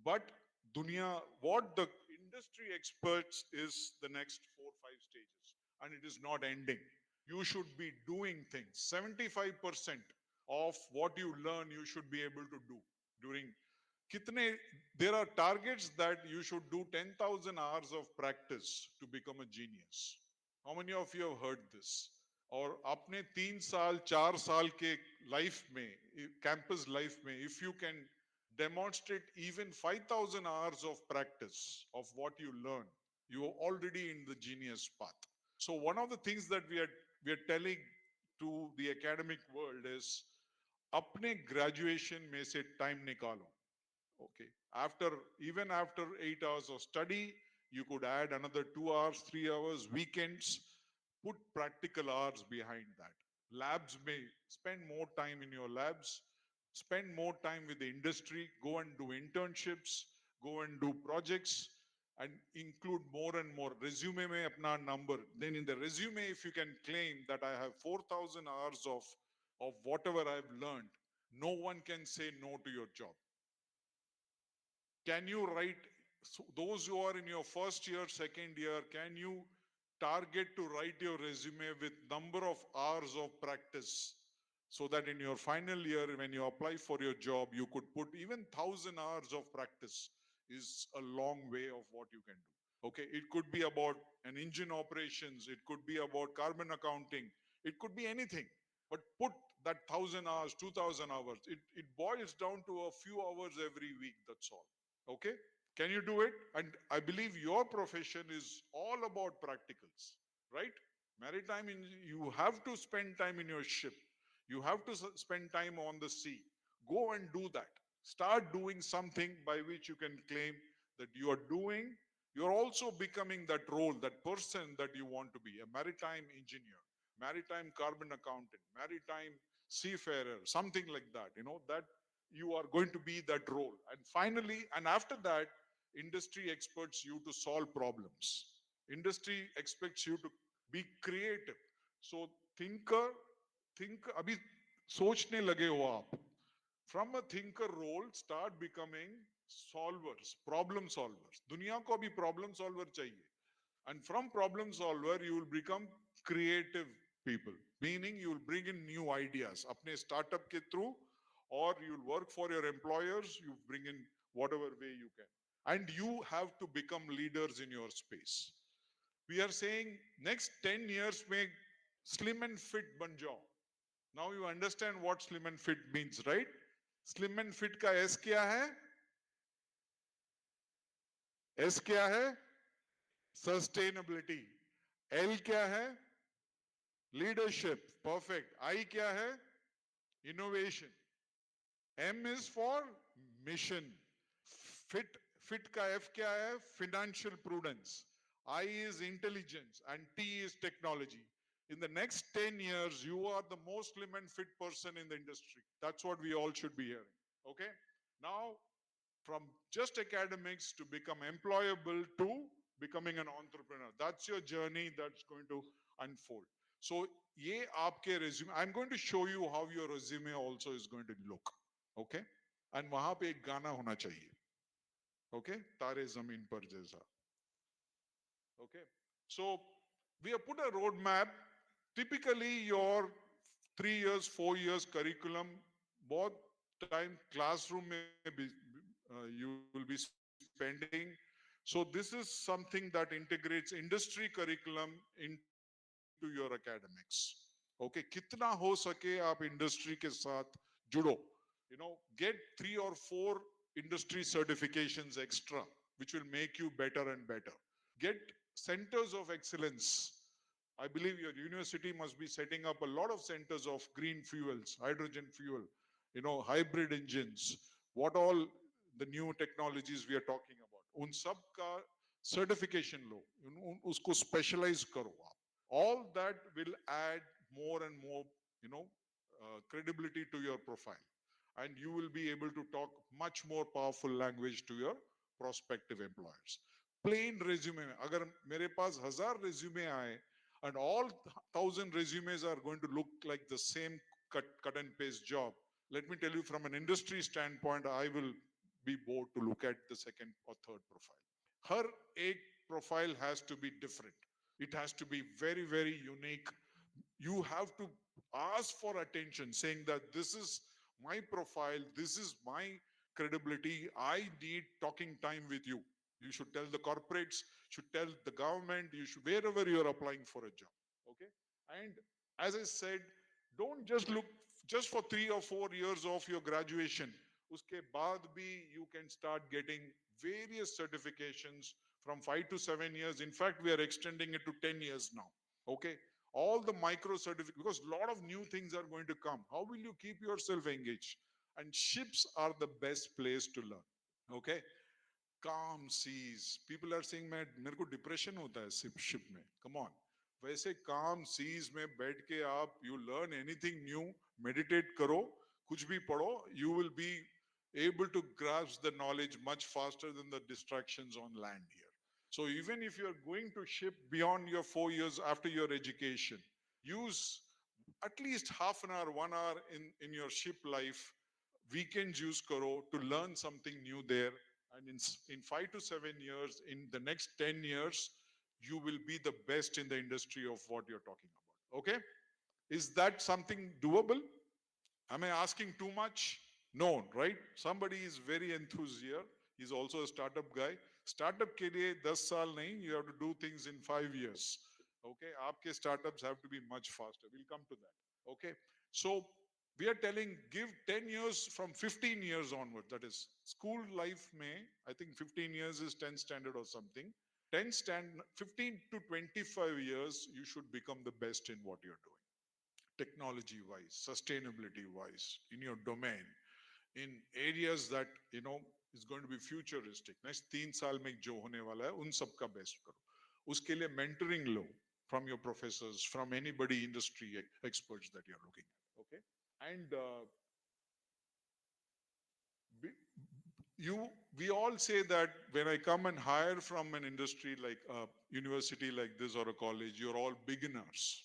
But dunya, what the industry experts is the next 4 5 stages, and it is not ending. You should be doing things. 75% of what you learn, you should be able to do during kitne. There are targets that you should do 10,000 hours of practice to become a genius. How many of you have heard this? और अपने 3 साल 4 साल के life में, campus life में, if you can demonstrate even 5,000 hours of practice of what you learn, you are already in the genius path. So one of the things that we are telling to the academic world is अपने graduation में से time निकालो. Okay. Even after 8 hours of study, you could add another 2 hours, 3 hours, weekends, put practical hours behind that. Labs may spend more time in your labs, spend more time with the industry, go and do internships, go and do projects, and include more and more. Resume mein apna number. Then in the resume, if you can claim that I have 4,000 hours of whatever I've learned, no one can say no to your job. Can you write, so those who are in your first year, second year, can you target to write your resume with number of hours of practice so that in your final year, when you apply for your job, you could put even 1,000 hours of practice is a long way of what you can do. Okay, it could be about an engine operations, it could be about carbon accounting, it could be anything. But put that 1,000 hours, 2,000 hours. It boils down to a few hours every week. That's all. Okay, can you do it? And I believe your profession is all about practicals, right? Maritime, you have to spend time in your ship, you have to spend time on the sea. Go and do that. Start doing something by which you can claim that you are doing. You're also becoming that role, that person that you want to be, a maritime engineer, maritime carbon accountant, maritime seafarer, something like that, that you are going to be that role. And finally, and after that, industry expects you to solve problems. Industry expects you to be creative. So thinker, think अभी सोचने लगे हो आप. From a thinker role, start becoming solvers, problem solvers. दुनिया को अभी problem solver चाहिए. And from problem solver, you will become creative people, meaning you will bring in new ideas. अपने startup के through or you'll work for your employers, you bring in whatever way you can. And you have to become leaders in your space. We are saying next 10 years make slim and fit ban jao. Now you understand what slim and fit means, right? Slim and fit ka S kya hai? S kya hai? Sustainability. L kya hai? Leadership. Perfect. I kya hai? Innovation. M is for mission. Fit ka F kya hai? Financial prudence. I is intelligence and T is technology. In the next 10 years, you are the most slim and fit person in the industry. That's what we all should be hearing. Okay? Now, from just academics to become employable to becoming an entrepreneur. That's your journey that's going to unfold. So, ye aapke resume. I'm going to show you how your resume also is going to look. Okay? And वहां पे एक गाना होना चाहिए. Okay? तारे जमीन पर जैसा. Okay? So, we have put a roadmap. Typically, your 3 years, 4 years curriculum, both time classroom में भी you will be spending. So this is something that integrates industry curriculum into your academics. Okay, कितना हो सके आप industry के साथ जुड़ो. Get 3 or 4 industry certifications extra, which will make you better and better. Get centers of excellence. I believe your university must be setting up a lot of centers of green fuels, hydrogen fuel, hybrid engines, what all the new technologies we are talking about. उन सब का certification लो, उसको specialize करो आप. All that will add more and more, credibility to your profile, and you will be able to talk much more powerful language to your prospective employers. Plain resume में अगर मेरे पास 1000 resume आए and all 1000 resumes are going to look like the same cut and paste job, let me tell you from an industry standpoint, I will be bored to look at the second or third profile. Her एक profile has to be different. It has to be very, very unique. You have to ask for attention, saying that this is my profile, this is my credibility. I need talking time with you. You should tell the corporates, should tell the government, you should wherever you're applying for a job. Okay. And as I said, don't just look just for 3 or 4 years of your graduation. Uske baad bhi you can start getting various certifications from 5 to 7 years. In fact, we are extending it to 10 years now. Okay. All the micro certificates, because a lot of new things are going to come. How will you keep yourself engaged? And ships are the best place to learn. Okay. Calm seas. People are saying, मैं मेरे को depression होता है ship में. Come on. वैसे calm seas में बैठ के आप you learn anything new, meditate करो, कुछ भी पढ़ो, you will be able to grasp the knowledge much faster than the distractions on land here. So even if you're going to ship beyond your 4 years after your education, use at least half an hour, 1 hour in your ship life, weekends use karo to learn something new there. And in 5 to 7 years, in the next 10 years, you will be the best in the industry of what you're talking about. Okay? Is that something doable? Am I asking too much? No, right? Somebody is very enthused here. He's also a startup guy. Startup ke liye 10 saal nahi, you have to do things in 5 years. Okay? Aapke startups have to be much faster. We'll come to that. Okay? So we are telling give 10 years from 15 years onward. That is school life may, I think 15 years is 10th standard or something. 15 to 25 years, you should become the best in what you're doing. Technology wise, sustainability wise, in your domain, in areas that, is going to be futuristic. Next 3 साल में जो होने वाला है, उन सब का best करो. उसके लिए mentoring low from your professors, from anybody industry experts that you're looking at. Okay? And we all say that when I come and hire from an industry like a university like this or a college, you're all beginners.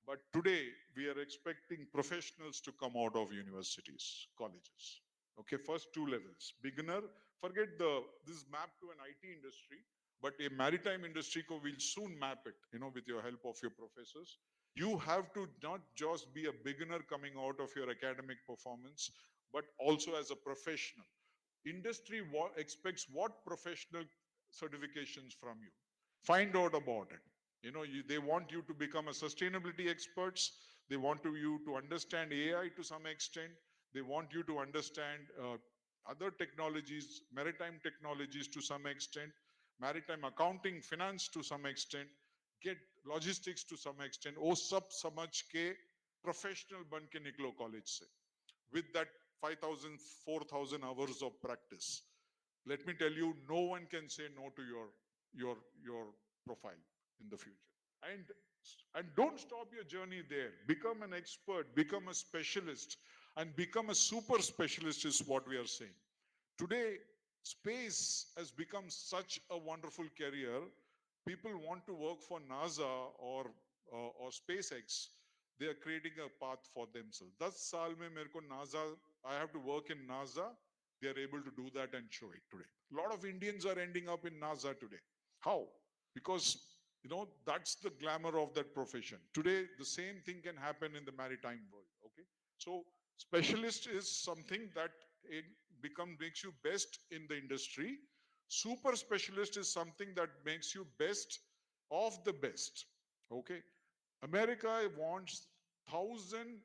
But today we are expecting professionals to come out of universities, colleges. Okay, first 2 levels. Beginner, forget this is mapped to an IT industry, but a maritime industry will soon map it, with your help of your professors. You have to not just be a beginner coming out of your academic performance. but also as a professional. Industry expects what professional certifications from you. Find out about it. They want you to become a sustainability experts. They want you to understand AI to some extent. They want you to understand other technologies, maritime technologies to some extent, maritime accounting, finance to some extent, get logistics to some extent. वो सब समझ के professional बन के निकलो college से with that 5,000, 4,000 hours of practice. Let me tell you, no one can say no to your profile in the future. And and don't stop your journey there. Become an expert, become a specialist, and become a super specialist is what we are saying. Today, space has become such a wonderful career. People want to work for NASA or SpaceX. They are creating a path for themselves. 10 saal mein mere ko NASA, I have to work in NASA. They are able to do that and show it today. A lot of Indians are ending up in NASA today. How? Because that's the glamour of that profession. Today, the same thing can happen in the maritime world. Okay, so specialist is something that it makes you best in the industry. Super specialist is something that makes you best of the best. Okay, America wants 1,000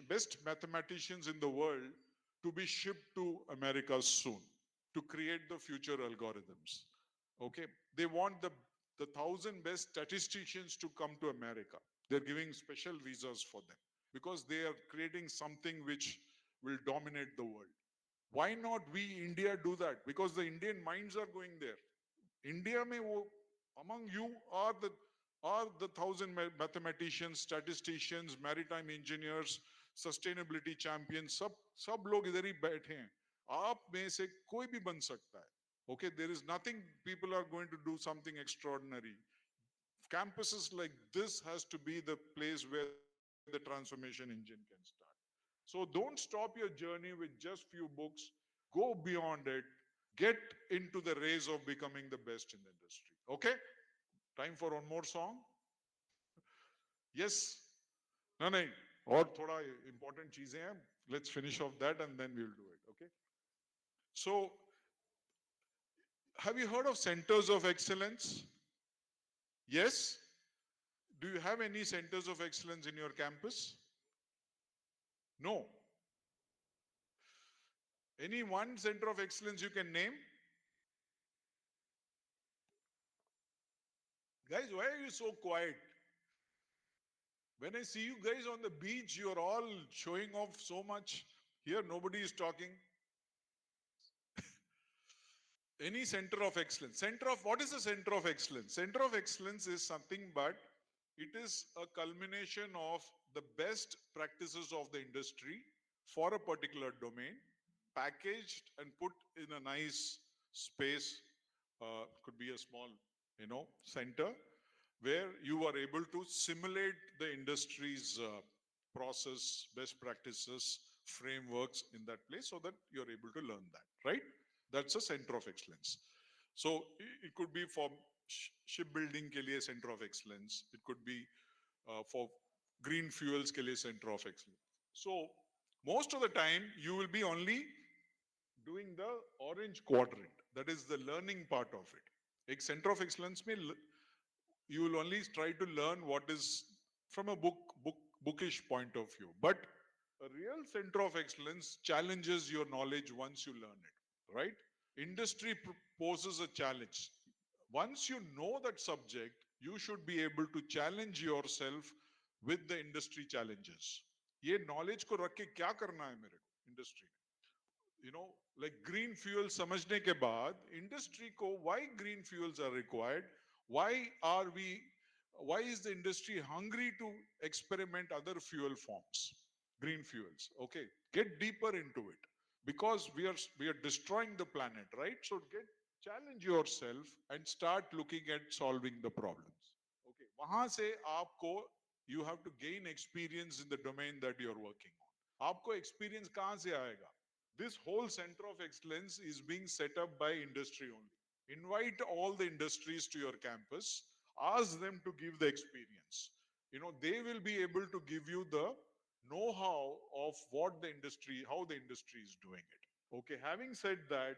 best mathematicians in the world to be shipped to America soon to create the future algorithms. Okay, they want the 1,000 best statisticians to come to America. They're giving special visas for them because they are creating something which will dominate the world. Why not we India do that? Because the Indian minds are going there. India में वो among you are the 1,000 mathematicians, statisticians, maritime engineers, sustainability champions. सब लोग इधर ही बैठे हैं. आप में से कोई भी बन सकता है. Okay, there is nothing people are going to do something extraordinary. Campuses like this has to be the place where the transformation engine can start. So don't stop your journey with just few books. Go beyond it. Get into the race of becoming the best in the industry. Okay? Time for one more song? Yes? No, no. और थोड़ा important चीजें हैं. Let's finish off that and then we'll do it. Okay? So, have you heard of centers of excellence? Yes? Do you have any centers of excellence in your campus? No. Any one center of excellence you can name? Guys, why are you so quiet? When I see you guys on the beach, you're all showing off so much. Here, nobody is talking. Any center of excellence. What is a center of excellence? Center of excellence is something, but it is a culmination of the best practices of the industry for a particular domain, packaged and put in a nice space. Could be a small, center where you are able to simulate the industry's process, best practices, frameworks in that place so that you're able to learn that, right? That's a center of excellence. So it could be for shipbuilding ke liye center of excellence. It could be for green fuels ke liye center of excellence. So most of the time you will be only doing the orange quadrant. That is the learning part of it. एक center of excellence में you will only try to learn what is from a bookish point of view. But a real center of excellence challenges your knowledge once you learn it, right? Industry poses a challenge. Once you know that subject, you should be able to challenge yourself with the industry challenges. ये knowledge को रख के क्या करना है मेरे को industry में? Like green fuel समझने के बाद industry को why green fuels are required, why is the industry hungry to experiment other fuel forms, green fuels? Okay, get deeper into it because we are destroying the planet, right? So challenge yourself and start looking at solving the problems. Okay, वहां से आपको you have to gain experience in the domain that you're working on. आपको experience कहां से आएगा? This whole center of excellence is being set up by industry only. Invite all the industries to your campus, ask them to give the experience. They will be able to give you the know-how of what the industry, how the industry is doing it. Okay, having said that,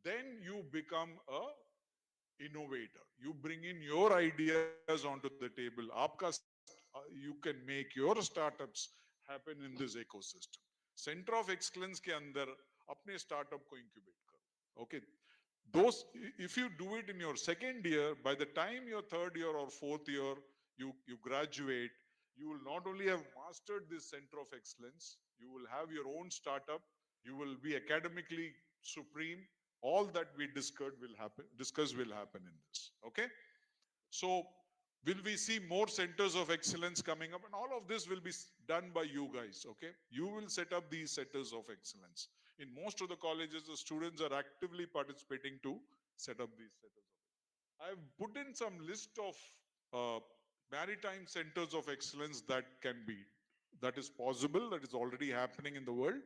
then you become a innovator. You bring in your ideas onto the table. You can make your startups happen in this ecosystem. Center of excellence के अंदर अपने startup को incubate करो. Okay, those, if you do it in your second year, by the time your third year or fourth year you graduate, you will not only have mastered this center of excellence, you will have your own startup, you will be academically supreme. All that we discuss will happen in this. Okay, so will we see more centers of excellence coming up? And all of this will be done by you guys. Okay, you will set up these centers of excellence. In most of the colleges, the students are actively participating to set up these centers of excellence. I've put in some list of uh, maritime centers of excellence that is possible, that is already happening in the world.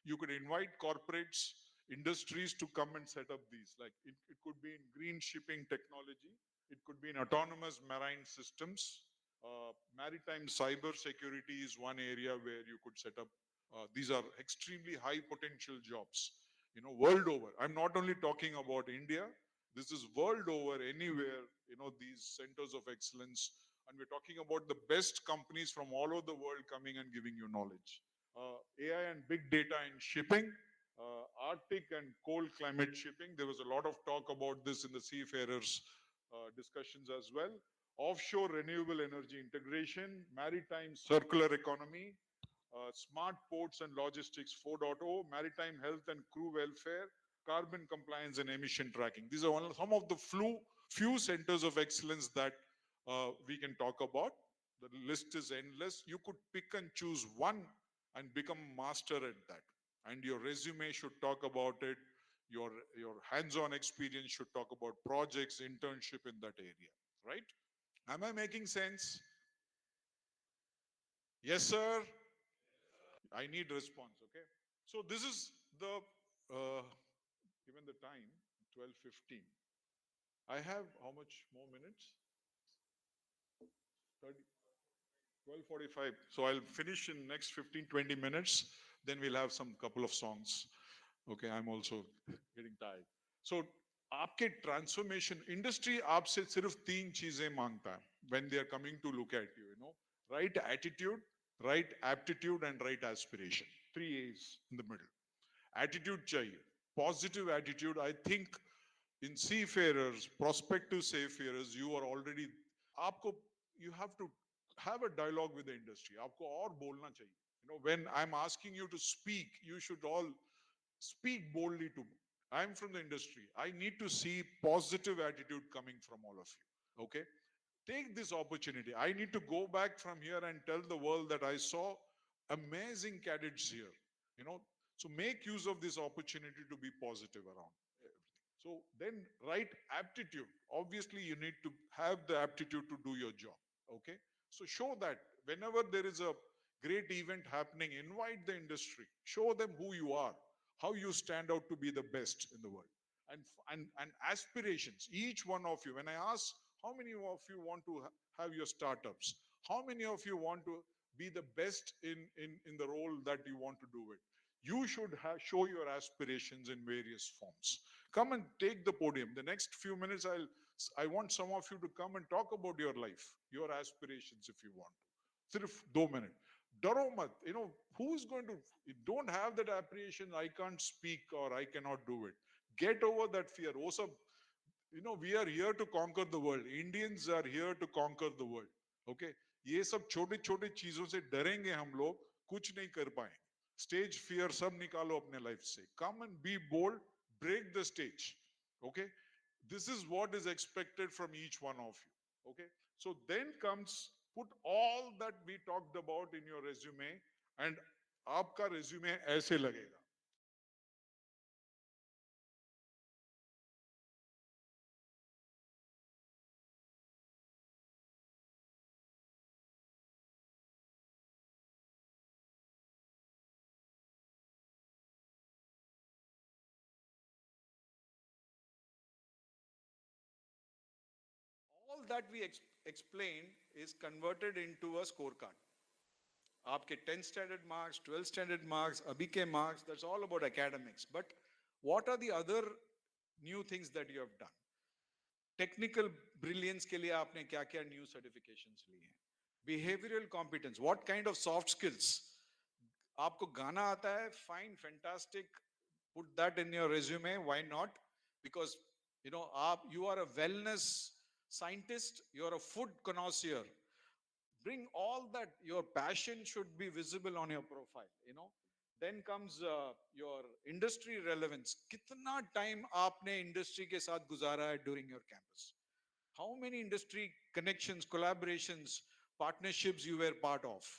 You could invite corporates, industries to come and set up these. Like it could be in green shipping technology, it could be in autonomous marine systems. Maritime cyber security is one area where you could set up. These are extremely high potential jobs, world over. I'm not only talking about India. This is world over, anywhere, these centers of excellence. And we're talking about the best companies from all over the world coming and giving you knowledge. AI and big data in shipping, Arctic and cold climate shipping. There was a lot of talk about this in the seafarers discussions as well. Offshore renewable energy integration, maritime circular economy, smart ports and logistics 4.0, maritime health and crew welfare, carbon compliance and emission tracking. These are some of the few centers of excellence that we can talk about. The list is endless. You could pick and choose one and become master at that. And your resume should talk about it. Your hands-on experience should talk about projects, internship in that area, right? Am I making sense? Yes, sir. I need response. Okay. So this is the given the time 12:15. I have how much more minutes? 30, 12:45. So I'll finish in next 15-20 minutes. Then we'll have some couple of songs. Okay, I'm also getting tired. So आपके transformation industry आपसे सिर्फ तीन चीजें मांगता है when they are coming to look at you, right attitude, right aptitude, and right aspiration. Three A's in the middle. Attitude चाहिए, positive attitude. I think in seafarers, prospective seafarers, you are already, आपको, you have to have a dialogue with the industry. आपको और बोलना चाहिए. When I'm asking you to speak, you should all speak boldly to me. I'm from the industry. I need to see positive attitude coming from all of you. Okay? Take this opportunity. I need to go back from here and tell the world that I saw amazing cadets here. You know, so make use of this opportunity to be positive around everything. So then, right aptitude. Obviously, you need to have the aptitude to do your job. Okay. So show that whenever there is a great event happening, invite the industry. Show them who you are, how you stand out to be the best in the world, and aspirations. Each one of you. When I ask how many of you want to have your startups, how many of you want to be the best in the role that you want to do it, you should show your aspirations in various forms. Come and take the podium. The next few minutes, I want some of you to come and talk about your life, your aspirations, if you want to. सिर्फ 2 minutes. डरो मत. Who is going to, you don't have that apprehension, I can't speak or I cannot do it. Get over that fear. वो सब, we are here to conquer the world. Indians are here to conquer the world. Okay? ये सब छोटे छोटे चीजों से डरेंगे हम लोग, कुछ नहीं कर पाएंगे. Stage fear सब निकालो अपने life से. Come and be bold, break the stage. Okay? This is what is expected from each one of you. Okay? So then comes, put all that we talked about in your resume, and आपका resume ऐसे लगेगा. All that we explained is converted into a scorecard. आपके 10th standard marks, 12th standard marks, abhi ke marks, that's all about academics. But what are the other new things that you have done? Technical brilliance के लिए आपने क्या क्या new certifications लिए हैं? Behavioural competence, what kind of soft skills? आपको गाना आता है, fine, fantastic, put that in your resume, why not? Because आप, you are a wellness scientist, you are a food connoisseur. Bring all that. Your passion should be visible on your profile. Then comes your industry relevance. Kitna time aapne industry ke साथ guzara hai during your campus? How many industry connections, collaborations, partnerships you were part of?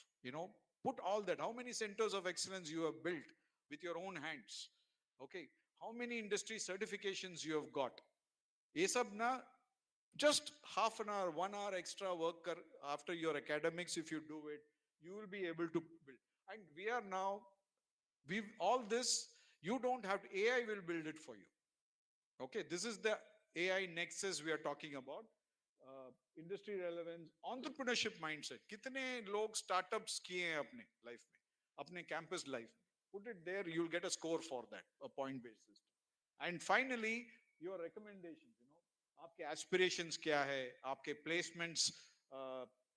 Put all that. How many centers of excellence you have built with your own hands? Okay. How many industry certifications you have got? ये सब ना, just half an hour, 1 hour extra work after your academics. If you do it, you will be able to build. And we are now, we all this, you don't have to, AI will build it for you. Okay, this is the AI Nexus we are talking about. Industry relevance, entrepreneurship mindset. कितने लोग startups किए हैं अपने life में, अपने campus life में? Put it there, you'll get a score for that, a point based system. And finally, your recommendations. आपके aspirations क्या है? आपके placements,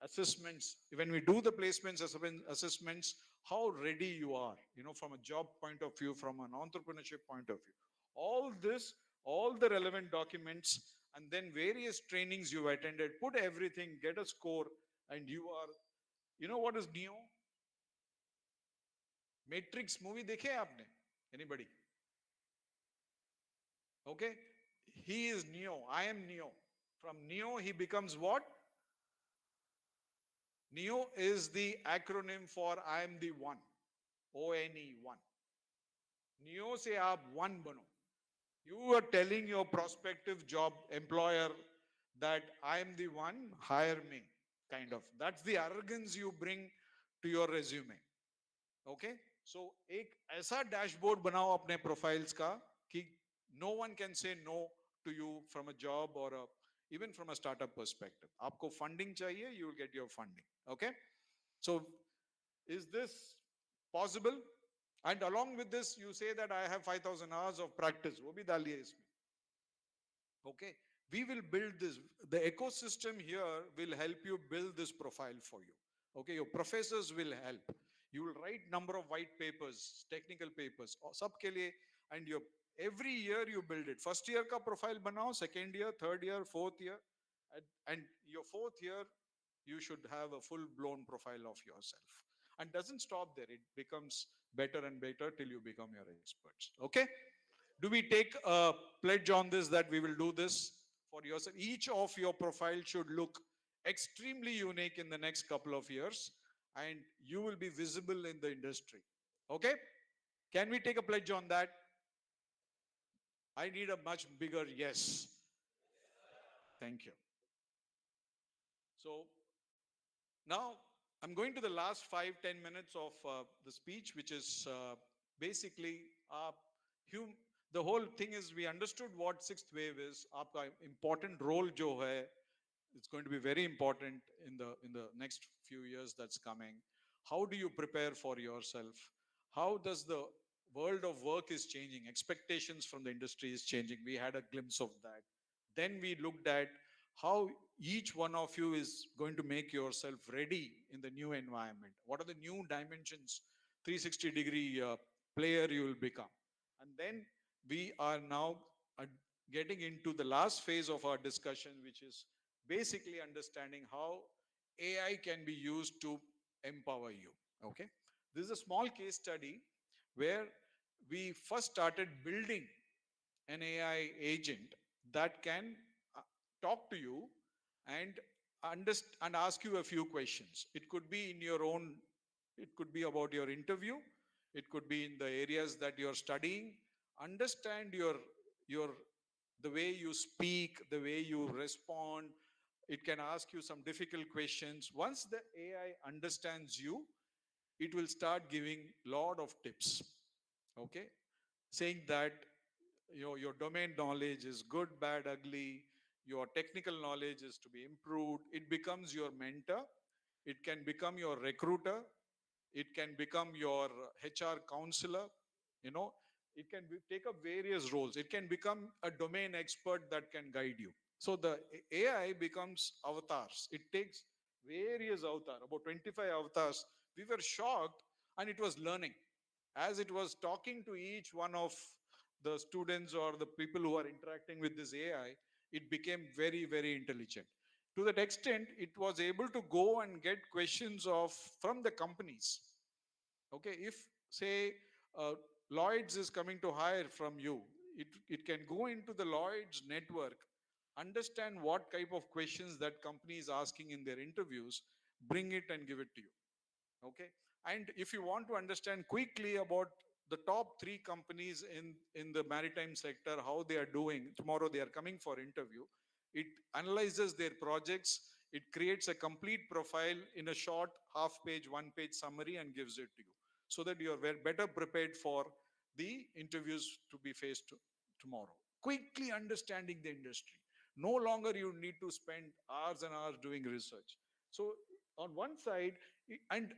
assessments. When we do the placements assessments, how ready you are, from a job point of view, from an entrepreneurship point of view. All this, all the relevant documents, and then various trainings you attended, put everything, get a score, and you are, what is Neo? Matrix movie dekhe hai aapne? Anybody? Okay, he is Neo, I am Neo. From Neo he becomes what? Neo is the acronym for I am the one. ONE, one. Neo se aap one bano. You are telling your prospective job employer that I am the one, hire me, kind of. That's the arrogance you bring to your resume. Okay? So एक ऐसा dashboard बनाओ अपने profiles का कि no one can say no to you from a job or even from a startup perspective. आपको funding चाहिए, you will get your funding. Okay? So is this possible? And along with this, you say that I have 5,000 hours of practice. वो भी डालिए इसमें. Okay, we will build this. The ecosystem here will help you build this profile for you. Okay, your professors will help. You will write number of white papers, technical papers, sab ke liye, and your every year you build it. First year ka profile banao, second year, third year, fourth year, and your fourth year you should have a full blown profile of yourself. And doesn't stop there. It becomes better and better till you become your experts. Okay? Do we take a pledge on this that we will do this for yourself? Each of your profile should look extremely unique in the next couple of years, and you will be visible in the industry. Okay? Can we take a pledge on that? I need a much bigger yes. Thank you. So now I'm going to the last 5-10 minutes of the speech, which is basically the whole thing is we understood what sixth wave is. Aapka important role jo hai, it's going to be very important in the next few years that's coming. How do you prepare for yourself? How does the world of work is changing? Expectations from the industry is changing. We had a glimpse of that. Then we looked at how each one of you is going to make yourself ready in the new environment. What are the new dimensions, 360-degree player you will become? And then we are now getting into the last phase of our discussion, which is basically understanding how AI can be used to empower you. Okay, this is a small case study where we first started building an AI agent that can talk to you and and ask you a few questions. It could be in your own, it could be about your interview, it could be in the areas that you're studying. Understand your the way you speak, the way you respond. It can ask you some difficult questions. Once the AI understands you, it will start giving lot of tips. Okay, saying that your domain knowledge is good, bad, ugly. Your technical knowledge is to be improved. It becomes your mentor. It can become your recruiter. It can become your HR counselor. You know, it can take up various roles. It can become a domain expert that can guide you. So the AI becomes avatars. It takes various avatars, about 25 avatars. We were shocked, and it was learning. As it was talking to each one of the students or the people who are interacting with this AI, it became very, very intelligent. To that extent, it was able to go and get questions of from the companies. Okay, if say uh, Lloyd's is coming to hire from you, it can go into the Lloyd's network, understand what type of questions that company is asking in their interviews, bring it and give it to you. Okay, and if you want to understand quickly about the top 3 companies in the maritime sector, how they are doing, tomorrow they are coming for interview, it analyzes their projects, it creates a complete profile in a short half page, one page summary, and gives it to you, so that you are better prepared for the interviews to be faced tomorrow. Quickly understanding the industry, no longer you need to spend hours and hours doing research. So on one side, and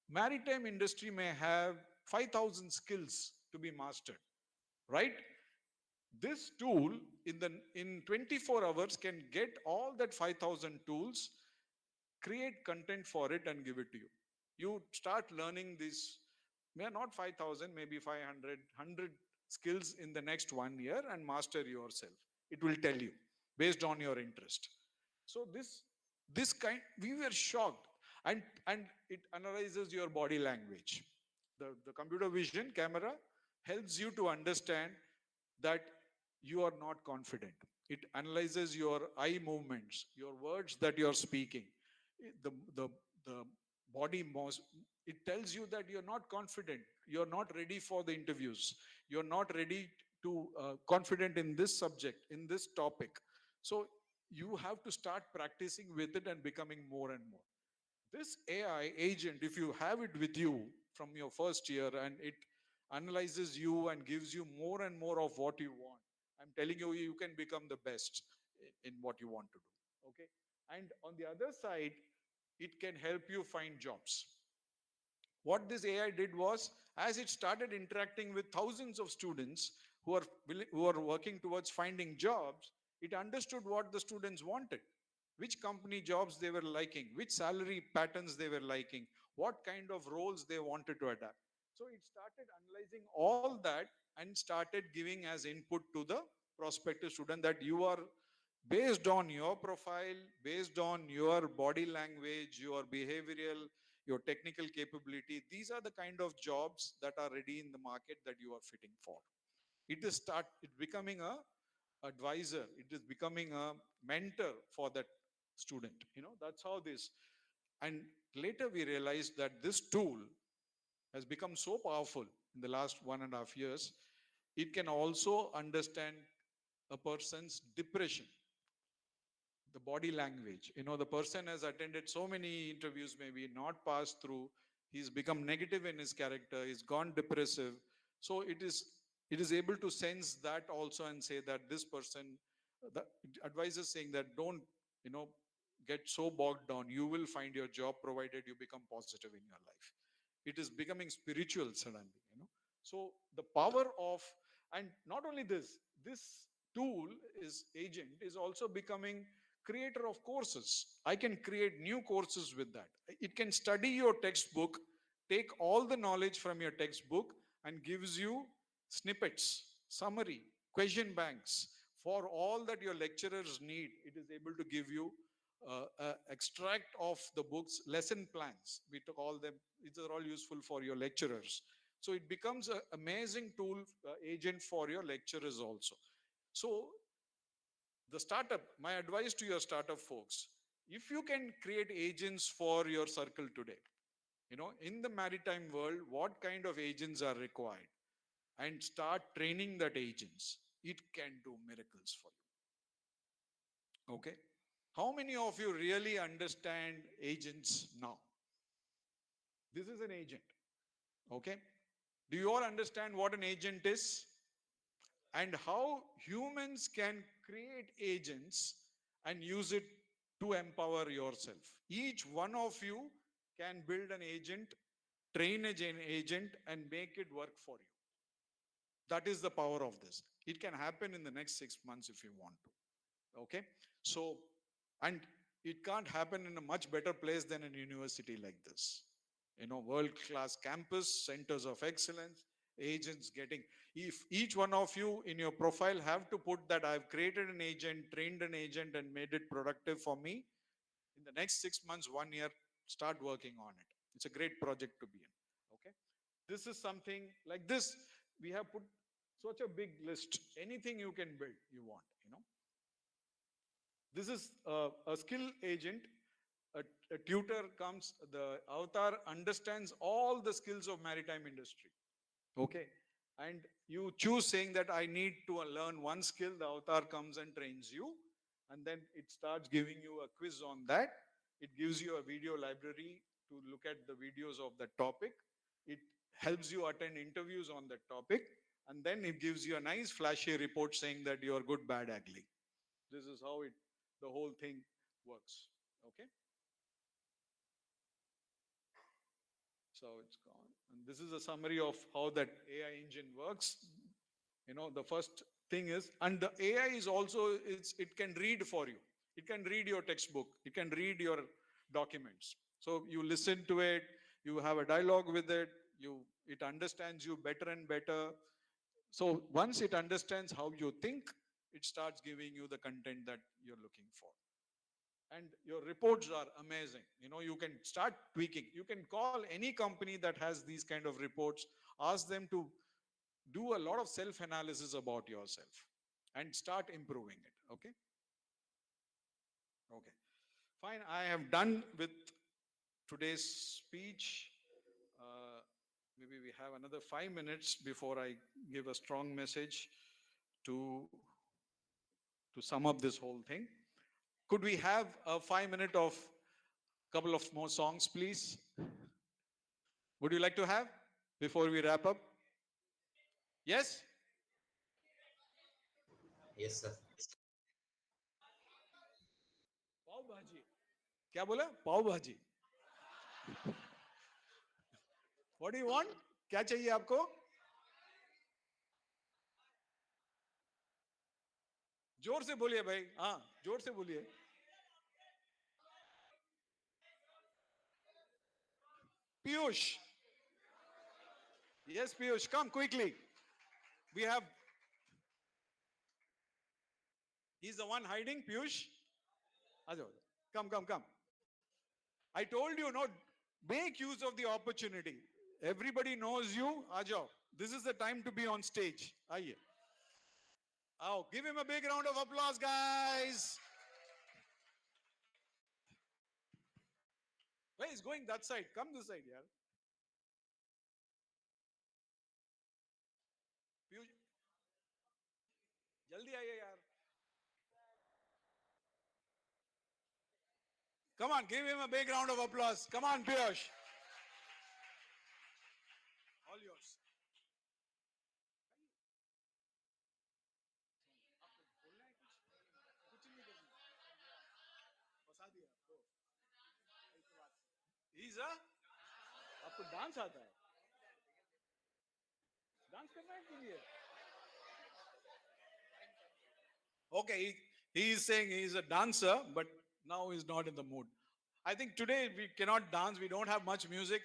maritime industry may have 5,000 skills to be mastered, right? This tool in 24 hours can get all that 5,000 tools, create content for it, and give it to you. You start learning this, may not 5,000, maybe 500, 100 skills in the next 1 year, and master yourself. It will tell you based on your interest. So this kind, we were shocked. And it analyzes your body language. The computer vision camera helps you to understand that you are not confident. It analyzes your eye movements, your words that you're speaking, the the the body most. It tells you that you're not confident, you're not ready for the interviews, you're not ready to confident in this subject, in this topic. So you have to start practicing with it and becoming more and more. This AI agent, if you have it with you from your first year, and it analyzes you and gives you more and more of what you want, I'm telling you, you can become the best in what you want to do. Okay. And on the other side, it can help you find jobs. What this AI did was, as it started interacting with thousands of students who are working towards finding jobs, it understood what the students wanted, which company jobs they were liking, which salary patterns they were liking, what kind of roles they wanted to adapt. So it started analyzing all that and started giving as input to the prospective student that you are, based on your profile, based on your body language, your behavioral, your technical capability, these are the kind of jobs that are ready in the market that you are fitting for. It becoming a advisor, it is becoming a mentor for that student. That's how this. And later we realized that this tool has become so powerful in the last 1.5 years. It can also understand a person's depression, the body language. The person has attended so many interviews, maybe not passed through. He's become negative in his character. He's gone depressive. So it is able to sense that also and say that this person, the advisor saying that don't, you know, get so bogged down. You will find your job provided you become positive in your life. It is becoming spiritual suddenly. So the power of, and not only this tool is agent is also becoming creator of courses. I can create new courses with that. It can study your textbook, take all the knowledge from your textbook, and gives you snippets, summary, question banks for all that your lecturers need. It is able to give you extract of the books, lesson plans. We took all them. These are all useful for your lecturers. So it becomes an amazing tool, agent for your lecturers also. So the startup, my advice to your startup folks, if you can create agents for your circle today, in the maritime world, what kind of agents are required, and start training that agents, it can do miracles for you. Okay. How many of you really understand agents now? This is an agent. Okay. Do you all understand what an agent is? And how humans can create agents and use it to empower yourself. Each one of you can build an agent train an agent and make it work for you. That is the power of this. It can happen in the next 6 months if you want to. Okay. So, and it can't happen in a much better place than a university like this. World class campus, centers of excellence, agents getting. If each one of you in your profile have to put that I've created an agent, trained an agent, and made it productive for me, in the next 6 months, 1 year, start working on it. It's a great project to be in. Okay. This is something like this. We have put such a big list. Anything you can build, you want. This is a skill agent. A tutor comes, the avatar understands all the skills of maritime industry. Okay. And you choose saying that I need to learn one skill, the avatar comes and trains you. And then it starts giving you a quiz on that. It gives you a video library to look at the videos of that topic. It helps you attend interviews on that topic. And then it gives you a nice flashy report saying that you are good, bad, ugly. This is how the whole thing works. Okay. So it's gone. And this is a summary of how that AI engine works. The first thing is, and the AI is also, it can read for you. It can read your textbook. It can read your documents. So you listen to it, you have a dialogue with it, it understands you better and better. So once it understands how you think, it starts giving you the content that you're looking for. And your reports are amazing. You can start tweaking. You can call any company that has these kind of reports, ask them to do a lot of self analysis about yourself and start improving it. Okay. Okay, fine. I have done with today's speech. uh, Maybe we have another 5 minutes before I give a strong message to sum up this whole thing. Could we have a 5 minute of couple of more songs, please? Would you like to have before we wrap up? Yes? Yes, sir. पाव भाजी. क्या बोला? पाव भाजी. What do you want? क्या चाहिए आपको? जोर से बोलिए भाई. हाँ, जोर से बोलिए. Piyush. Yes, Piyush, come quickly. We have. He's the one hiding, Piyush. Ajo, come. I told you, no, make use of the opportunity. Everybody knows you. Ajo, this is the time to be on stage. Aye. Oh, give him a big round of applause, guys. Where is going that side? Come this side, yeah. Piyush, jaldi आइए यार. Come on, give him a big round of applause. Come on, Piyush. All yours. He's a. आपको dance आता है? Dance करना है के लिए? Okay, he is saying he is a dancer, but now he's not in the mood. I think today we cannot dance. We don't have much music.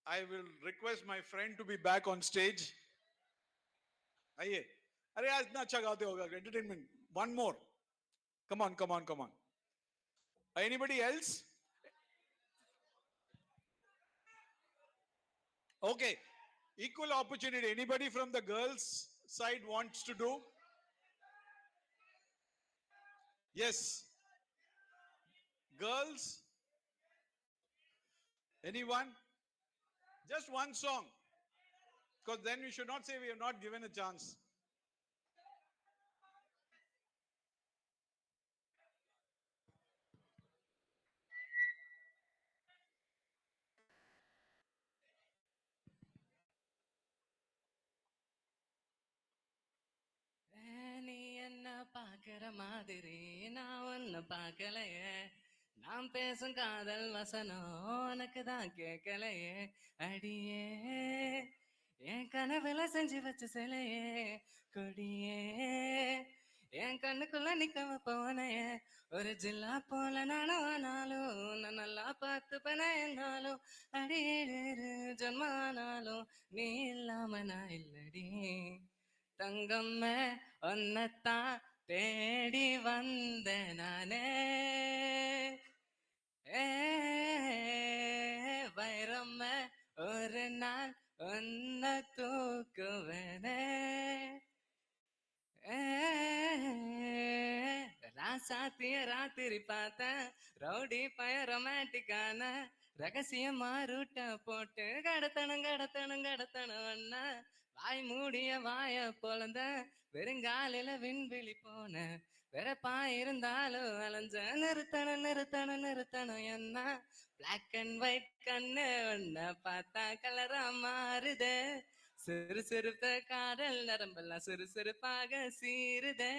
I will request my friend to be back on stage. आइए. अरे आज इतना अच्छा गाते होगा. Entertainment. One more. Come on. Anybody else? Okay. Equal opportunity. Anybody from the girls' side wants to do? Yes. Girls? Anyone? Just one song. Because then we should not say we have not given a chance. நீ என்ன பாக்குற மாதிரி நான் ஒன்னு பார்க்கலையே நாம் பேசும் காதல் வசனம் உனக்கு தான் கேட்கலையே அடியே என் கனவுல செஞ்சு வச்ச சிலையே கொடியே என் கண்ணுக்குள்ள நிக்க போனையே ஒரு ஜில்லா போல நானும் ஆனாலும் நான் நல்லா பார்த்துப்பேன என்னாலும் அடியேறு ஜன்மானாலும் நீ இல்லாம நான் இல்லடி தங்கம்மே ஒன்னத்தான் தேடி வந்த நானே ஏ வைரம்மே ஒரு நாள் ஒன்ன தூக்குவனே ராசாத்திய ராத்திரி பார்த்தேன் ரவுடி பய ரொமான்டிக்கான ரகசியமா ரூட்ட போட்டு கடத்தணும் அண்ணா வாய் மூடிய வாய பொழந்த வெறுங்காலில விண்வெளி போன வெறப்பா இருந்தாலும் அலைஞ்ச நிறுத்தணும் என்ன பிளாக் அண்ட் ஒயிட் கண்ணு ஒன்ன பார்த்தா கலரா மாறுதே சிறுசிறுத்த காதல் நரம்பெல்லாம் சுறுசுறுப்பாக சீருதே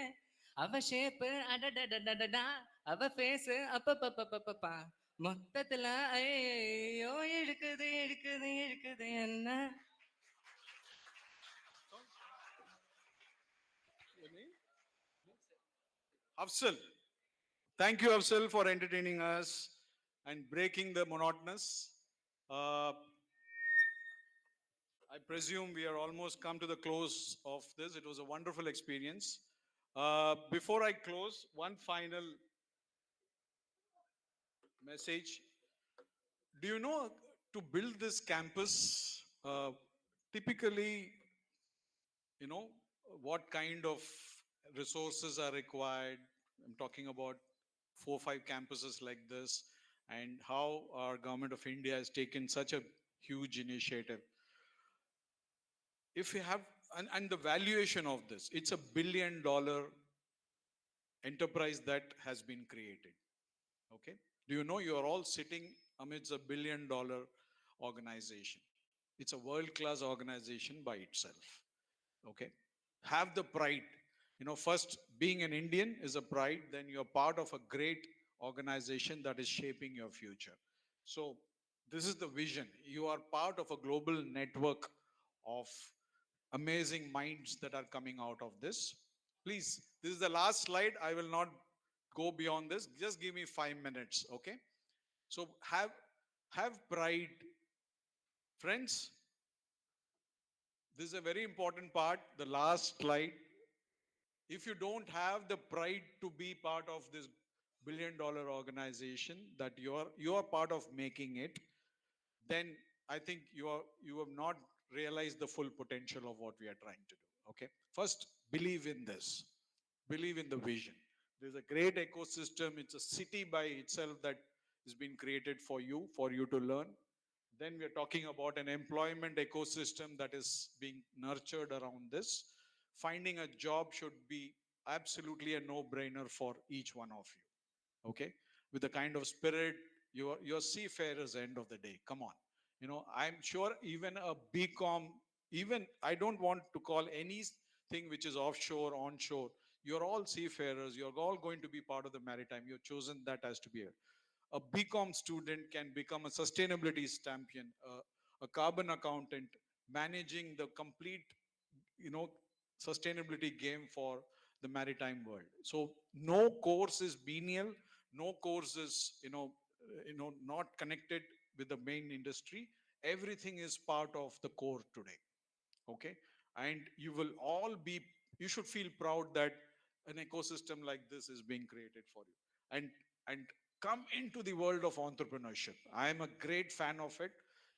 அவ ஷேப்பு அடடடடடடா அவ ஃபேஸு அப்பப்பப்பப்பப்பா மொத்தத்துல ஐயோ இழுக்குது என்ன Afsal, thank you, Afsal, for entertaining us and breaking the monotonous. I presume we are almost come to the close of this. It was a wonderful experience. Before I close, one final message. Do you know, to build this campus, typically, you know, what kind of resources are required? I'm talking about 4 or 5 campuses like this, and how our government of India has taken such a huge initiative. If you have, and the valuation of this, it's $1 billion enterprise that has been created. Okay, do you know you are all sitting amidst $1 billion organization? It's a world class organization by itself. Okay, have the pride. You know, first, being an Indian is a pride, then you're part of a great organization that is shaping your future. So this is the vision. You are part of a global network of amazing minds that are coming out of this. Please, this is the last slide. I will not go beyond this. Just give me 5 minutes. Okay, so have pride, friends. This is a very important part, the last slide. If you don't have the pride to be part of this $1 billion organization that you are part of making it, then I think you have not realized the full potential of what we are trying to do. Okay, first, believe in this, believe in the vision. There's a great ecosystem. It's a city by itself that has been created for you to learn. Then we are talking about an employment ecosystem that is being nurtured around this. Finding a job should be absolutely a no brainer for each one of you. Okay, with the kind of spirit, you're seafarers end of the day. Come on, you know, I'm sure even a BCom, even I don't want to call anything which is offshore, onshore, you're all seafarers, you're all going to be part of the maritime. You've chosen that as to be a BCom student can become a sustainability champion, a carbon accountant, managing the complete, you know, sustainability game for the maritime world. So no course is menial, no course is, not connected with the main industry. Everything is part of the core today. Okay, and you will all be, you should feel proud that an ecosystem like this is being created for you. And come into the world of entrepreneurship. I am a great fan of it.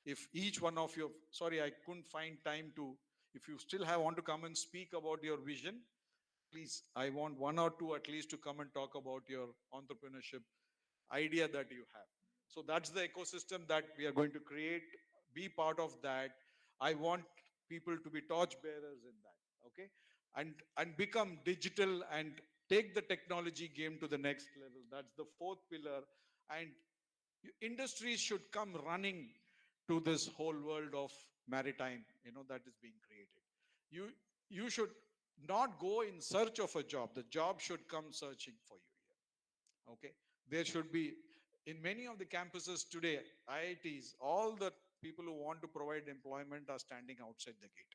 If each one of you, sorry, I couldn't find time to, if you still have want to come and speak about your vision, please, I want one or two at least to come and talk about your entrepreneurship idea that you have. So that's the ecosystem that we are going to create. Be part of that. I want people to be torch bearers in that. Okay, and become digital and take the technology game to the next level. That's the fourth pillar. And industries should come running to this whole world of maritime, that is being created. You should not go in search of a job. The job should come searching for you here. Okay, there should be, In many of the campuses today, IITs, all the people who want to provide employment are standing outside the gate.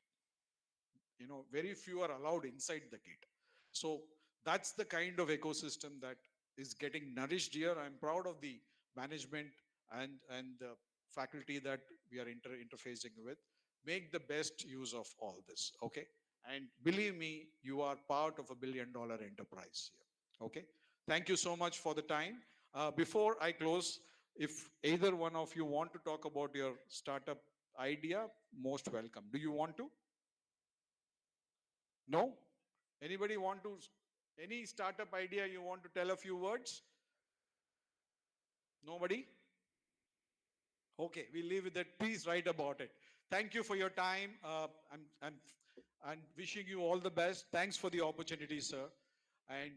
Very few are allowed inside the gate. So that's the kind of ecosystem that is getting nourished here. I'm proud of the management and the faculty that we are interfacing with. Make the best use of all this, okay? And believe me, you are part of $1 billion enterprise here, okay? Thank you so much for the time. Before I close, if either one of you want to talk about your startup idea, most welcome. Do you want to? No? Anybody want to, any startup idea you want to tell a few words? Nobody? Okay, we leave with that. Please write about it. Thank you for your time. I'm wishing you all the best. Thanks for the opportunity, sir. And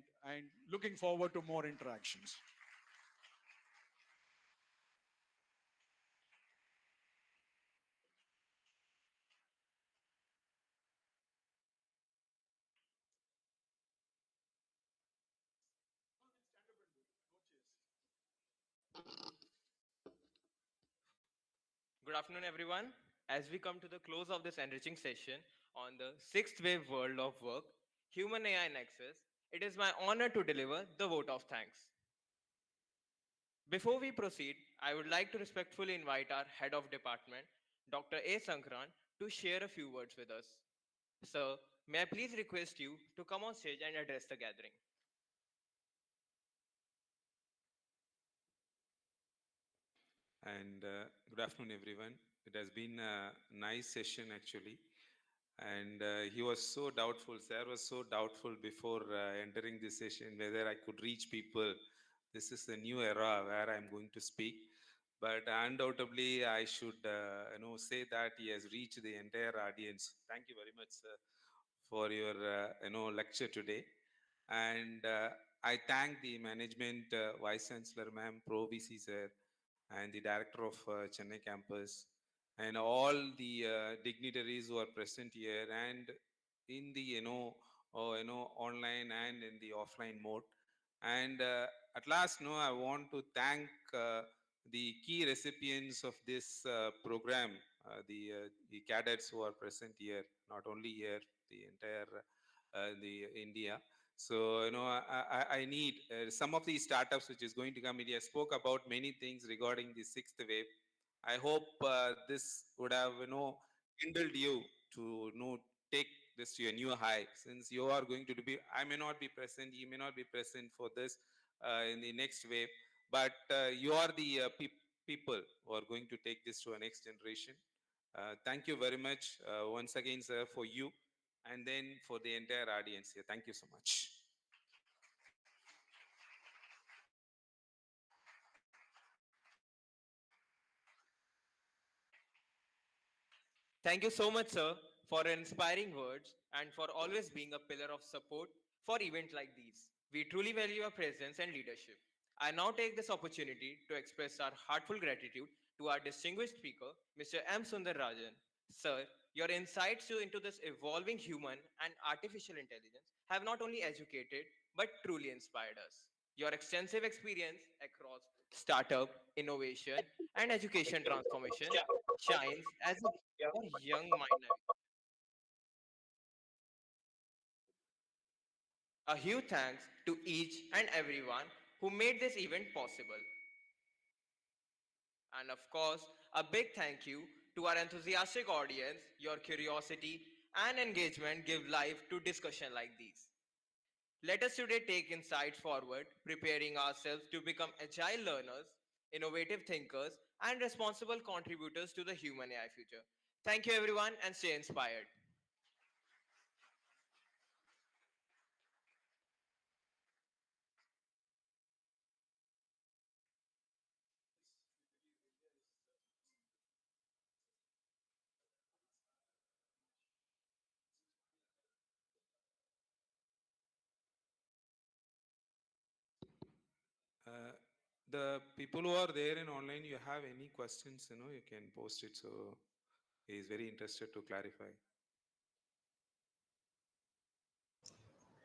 looking forward to more interactions. Good afternoon, everyone. As we come to the close of this enriching session on the sixth wave world of work, Human AI Nexus, it is my honor to deliver the vote of thanks. Before we proceed, I would like to respectfully invite our head of department, Dr. A. Sankran, to share a few words with us. Sir, may I please request you to come on stage and address the gathering? And good afternoon, everyone. It has been a nice session, actually. And he was so doubtful, sir was so doubtful before entering this session whether I could reach people. This is a new era where I'm going to speak. But undoubtedly, I should say that he has reached the entire audience. Thank you very much, sir, for your lecture today. And I thank the management, Vice Chancellor, ma'am, Pro VC, sir, and the director of Chennai campus, and all the dignitaries who are present here and in the online and in the offline mode. And at last, I want to thank the key recipients of this program, the cadets who are present here, not only here, the entire the India. So, I need some of these startups which is going to come. India spoke about many things regarding the sixth wave. I hope this would have, kindled you to, take this to a new high. Since you are going to be, I may not be present, you may not be present for this in the next wave, but you are the people who are going to take this to a next generation. Thank you very much once again, sir, for you, and then for the entire audience here. Thank you so much. Thank you so much, sir, for inspiring words and for always being a pillar of support for events like these. We truly value your presence and leadership. I now take this opportunity to express our heartfelt gratitude to our distinguished speaker, Mr. M. Sundar Rajan. Sir, your insights into this evolving human and artificial intelligence have not only educated but truly inspired us. Your extensive experience across startup, innovation, and education transformation shines as a for young mind navigation. A huge thanks to each and everyone who made this event possible. And of course, a big thank you to our enthusiastic audience. Your curiosity and engagement give life to discussion like these. Let us today take insights forward, preparing ourselves to become agile learners, innovative thinkers, and responsible contributors to the human AI future. Thank you, everyone, and stay inspired. Uh, the people who are there in online, you have any questions, you can post it. So he is very interested to clarify.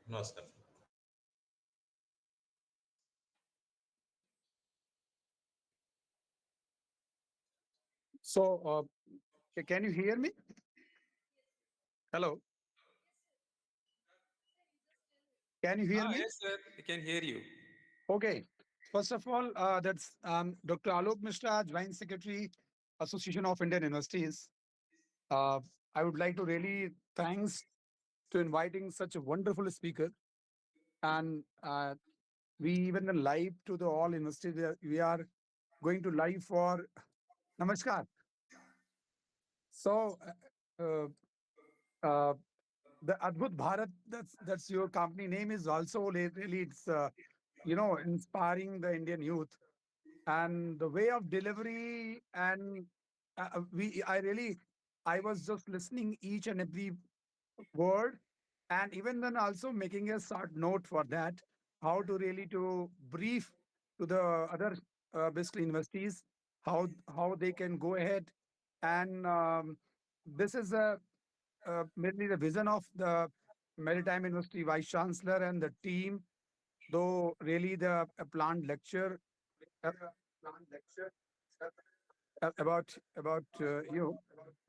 No, sir. So, can you hear me? Hello, can you hear Ah, me? yes, sir. I can hear you. Okay. First of all, that's Dr. Alok Mishra, Joint Secretary, Association of Indian Universities. Uh, I would like to really thanks to inviting such a wonderful speaker, and we even the live to the all universities. We are going to live for Namaskar. So, uh, uh, the Adbhut Bharat, that's your company name is also really it's inspiring the Indian youth and the way of delivery and we I really I was just listening each and every word and even then also making a short note for that how to really to brief to the other basically universities how they can go ahead and this is mainly the vision of the Maritime University Vice Chancellor and the team, though really the planned lecture uh, about you.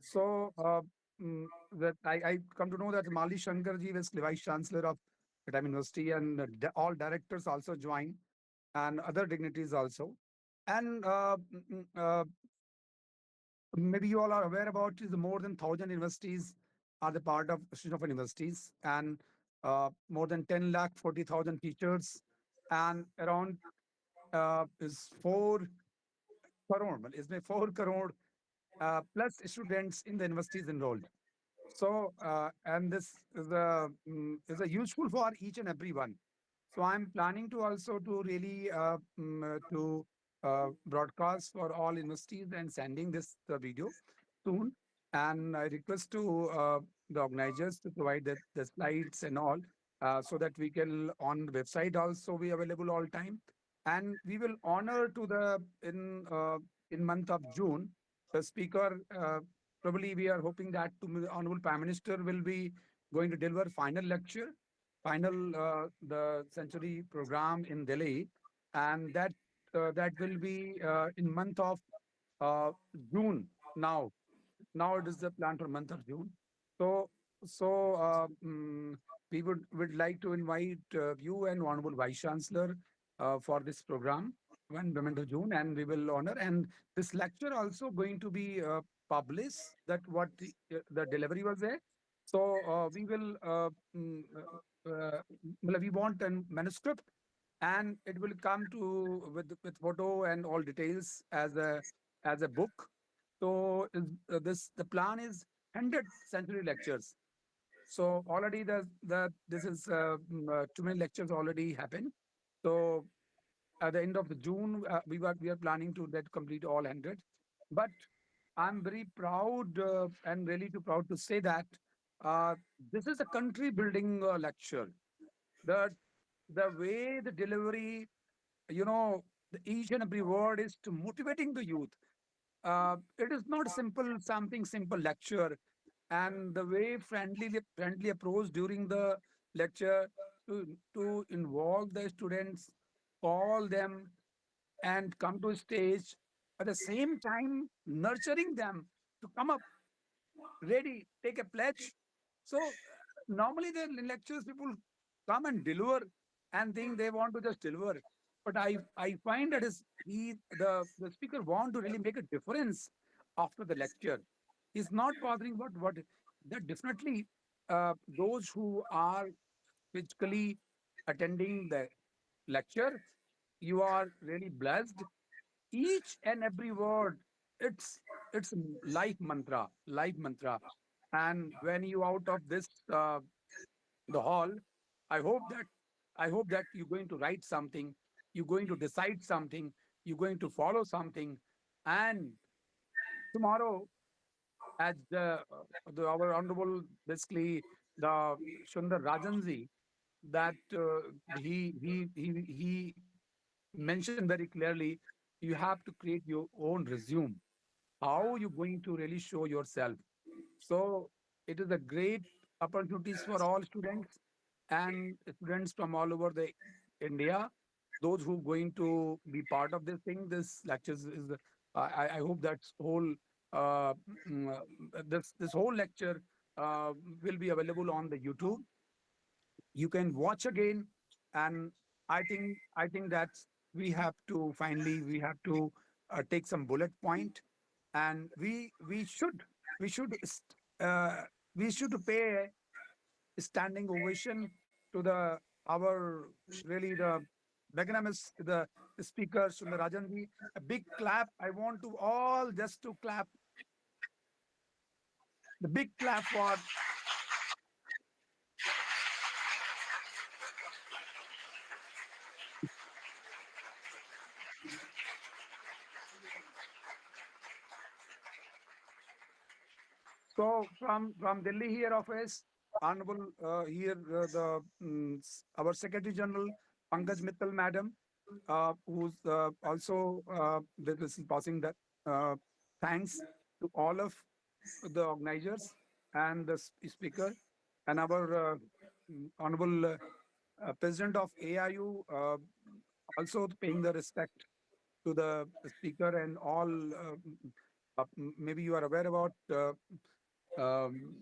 So that I come to know that Mali Shankarji was Vice Chancellor of Maritime University, and all directors also join, and other dignitaries also. And maybe you all are aware about is more than 1,000 universities are the part of Association of Universities, and more than 10 lakh 40,000 teachers, and around is 4 crore, well, is 4 crore plus students in the universities enrolled. So, and this is a useful for each and every one. So I'm planning to also to really to broadcast for all universities and sending this the video soon. And I request to the organizers to provide the slides and all so that we can on the website also be available all time. And we will honor to the in month of June the speaker. Probably we are hoping that to Honorable Prime Minister will be going to deliver final lecture, final the century program in Delhi, and that will be in month of uh, June now. Now it is the plan for month of June. So, so we would like to invite you and Honorable Vice Chancellor for this program when month of June, and we will honor. And this lecture also going to be published. That what the delivery was there. So we will. Well, we want a manuscript, and it will come to with photo and all details as a book. So this the plan is 100th century lectures. So already the this is too many lectures already happened. So at the end of the June, we are planning to that complete all 100. But I'm very proud and really too proud to say that this is a country building lecture. The the way the delivery, you know, each and every word is to motivating the youth. It is not simple something simple lecture, and the way friendly approach during the lecture to involve the students, call them, and come to stage at the same time nurturing them to come up ready, take a pledge. So normally the lectures people come and deliver and think they want to just deliver. But I find that is the speaker want to really make a difference after the lecture. He's not bothering what that definitely those who are physically attending the lecture, you are really blessed. Each and every word, it's life mantra. And when you out of this the hall, i hope that I hope that you're going to write something, you're going to decide something, you're going to follow something. And tomorrow, as the our honorable basically the Sundar Rajanji, that he mentioned very clearly, you have to create your own resume. How you going to really show yourself? So it is a great opportunities for all students and students from all over the India. Those who going to be part of this thing, this lectures is. I hope that's whole. uh, mm, this whole lecture uh, will be available on the YouTube. You can watch again, and I think that we have to take some bullet point, and we should uh, we should pay a standing ovation to the our really the magnanimous the speaker Sundar Rajanji. A big clap. I want to all just to clap the big clap for. So from Delhi here office, Honorable here our Secretary General Pankaj Mittal Madam, who's also this is passing that uh, thanks to all of the organizers and the speaker and our Honorable President of AIU, also paying the respect to the speaker and all. Maybe you are aware about. Um,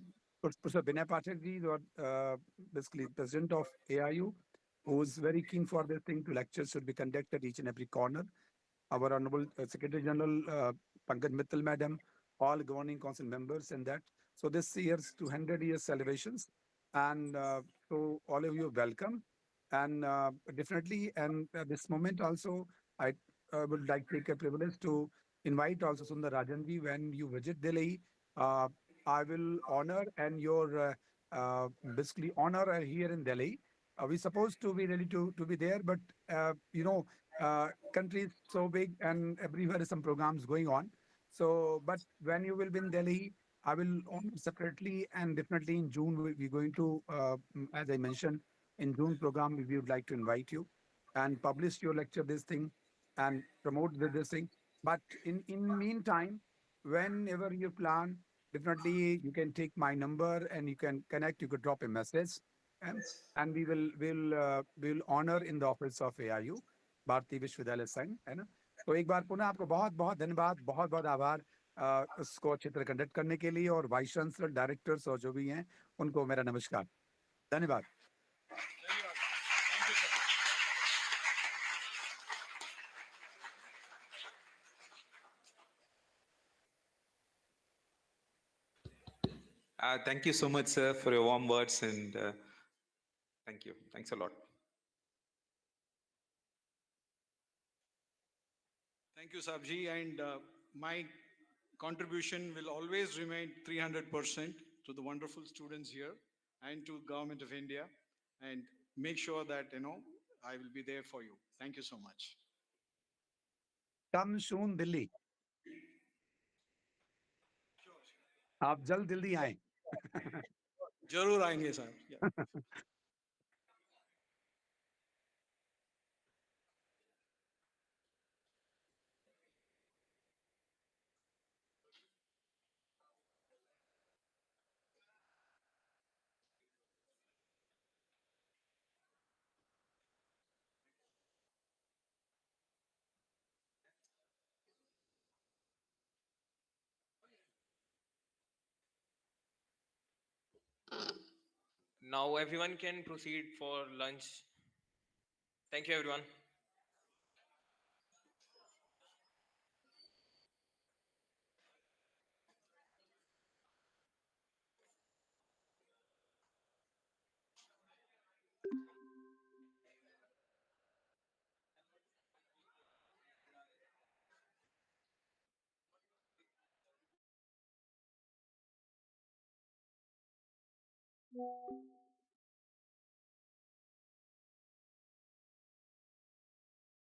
Professor Vinay Pathak ji, or basically president of AIU, who is very keen for this thing to lectures should be conducted each and every corner. Our Honorable Secretary General Pankaj Mittal Madam, all governing council members and that. So this year's 200 years celebrations, and so all of you welcome, and definitely, and at this moment also, I would like to take a privilege to invite also Sundar Rajanji when you visit Delhi. Uh, I will honor and your basically honor here in Delhi. We supposed to be ready to be there, but country is so big and everywhere is some programs going on. So, but when you will be in Delhi, I will honor separately, and definitely in June we're going to, as I mentioned, in June program we would like to invite you and publish your lecture this thing and promote this thing. But in meantime, whenever you plan, definitely you can take my number and you can connect. You could drop a message, and we'll honor in the office of AIU भारतीय विश्वविद्यालय संघ है ना. तो एक बार पुनः आपको बहुत बहुत धन्यवाद, बहुत बहुत आभार उसको अच्छी तरह कंडक्ट करने के लिए, और वाइस चांसलर डायरेक्टर्स और जो भी हैं उनको मेरा नमस्कार, धन्यवाद. Thank you so much, sir, for your warm words, and thank you. Thanks a lot. Thank you, Sabji. And my contribution will always remain 300% to the wonderful students here and to Government of India. And make sure that, I will be there for you. Thank you so much. कम सून दिल्ली, आप जल्द दिल्ली आए. जरूर आएंगे साहब. Now everyone can proceed for lunch. Thank you, everyone.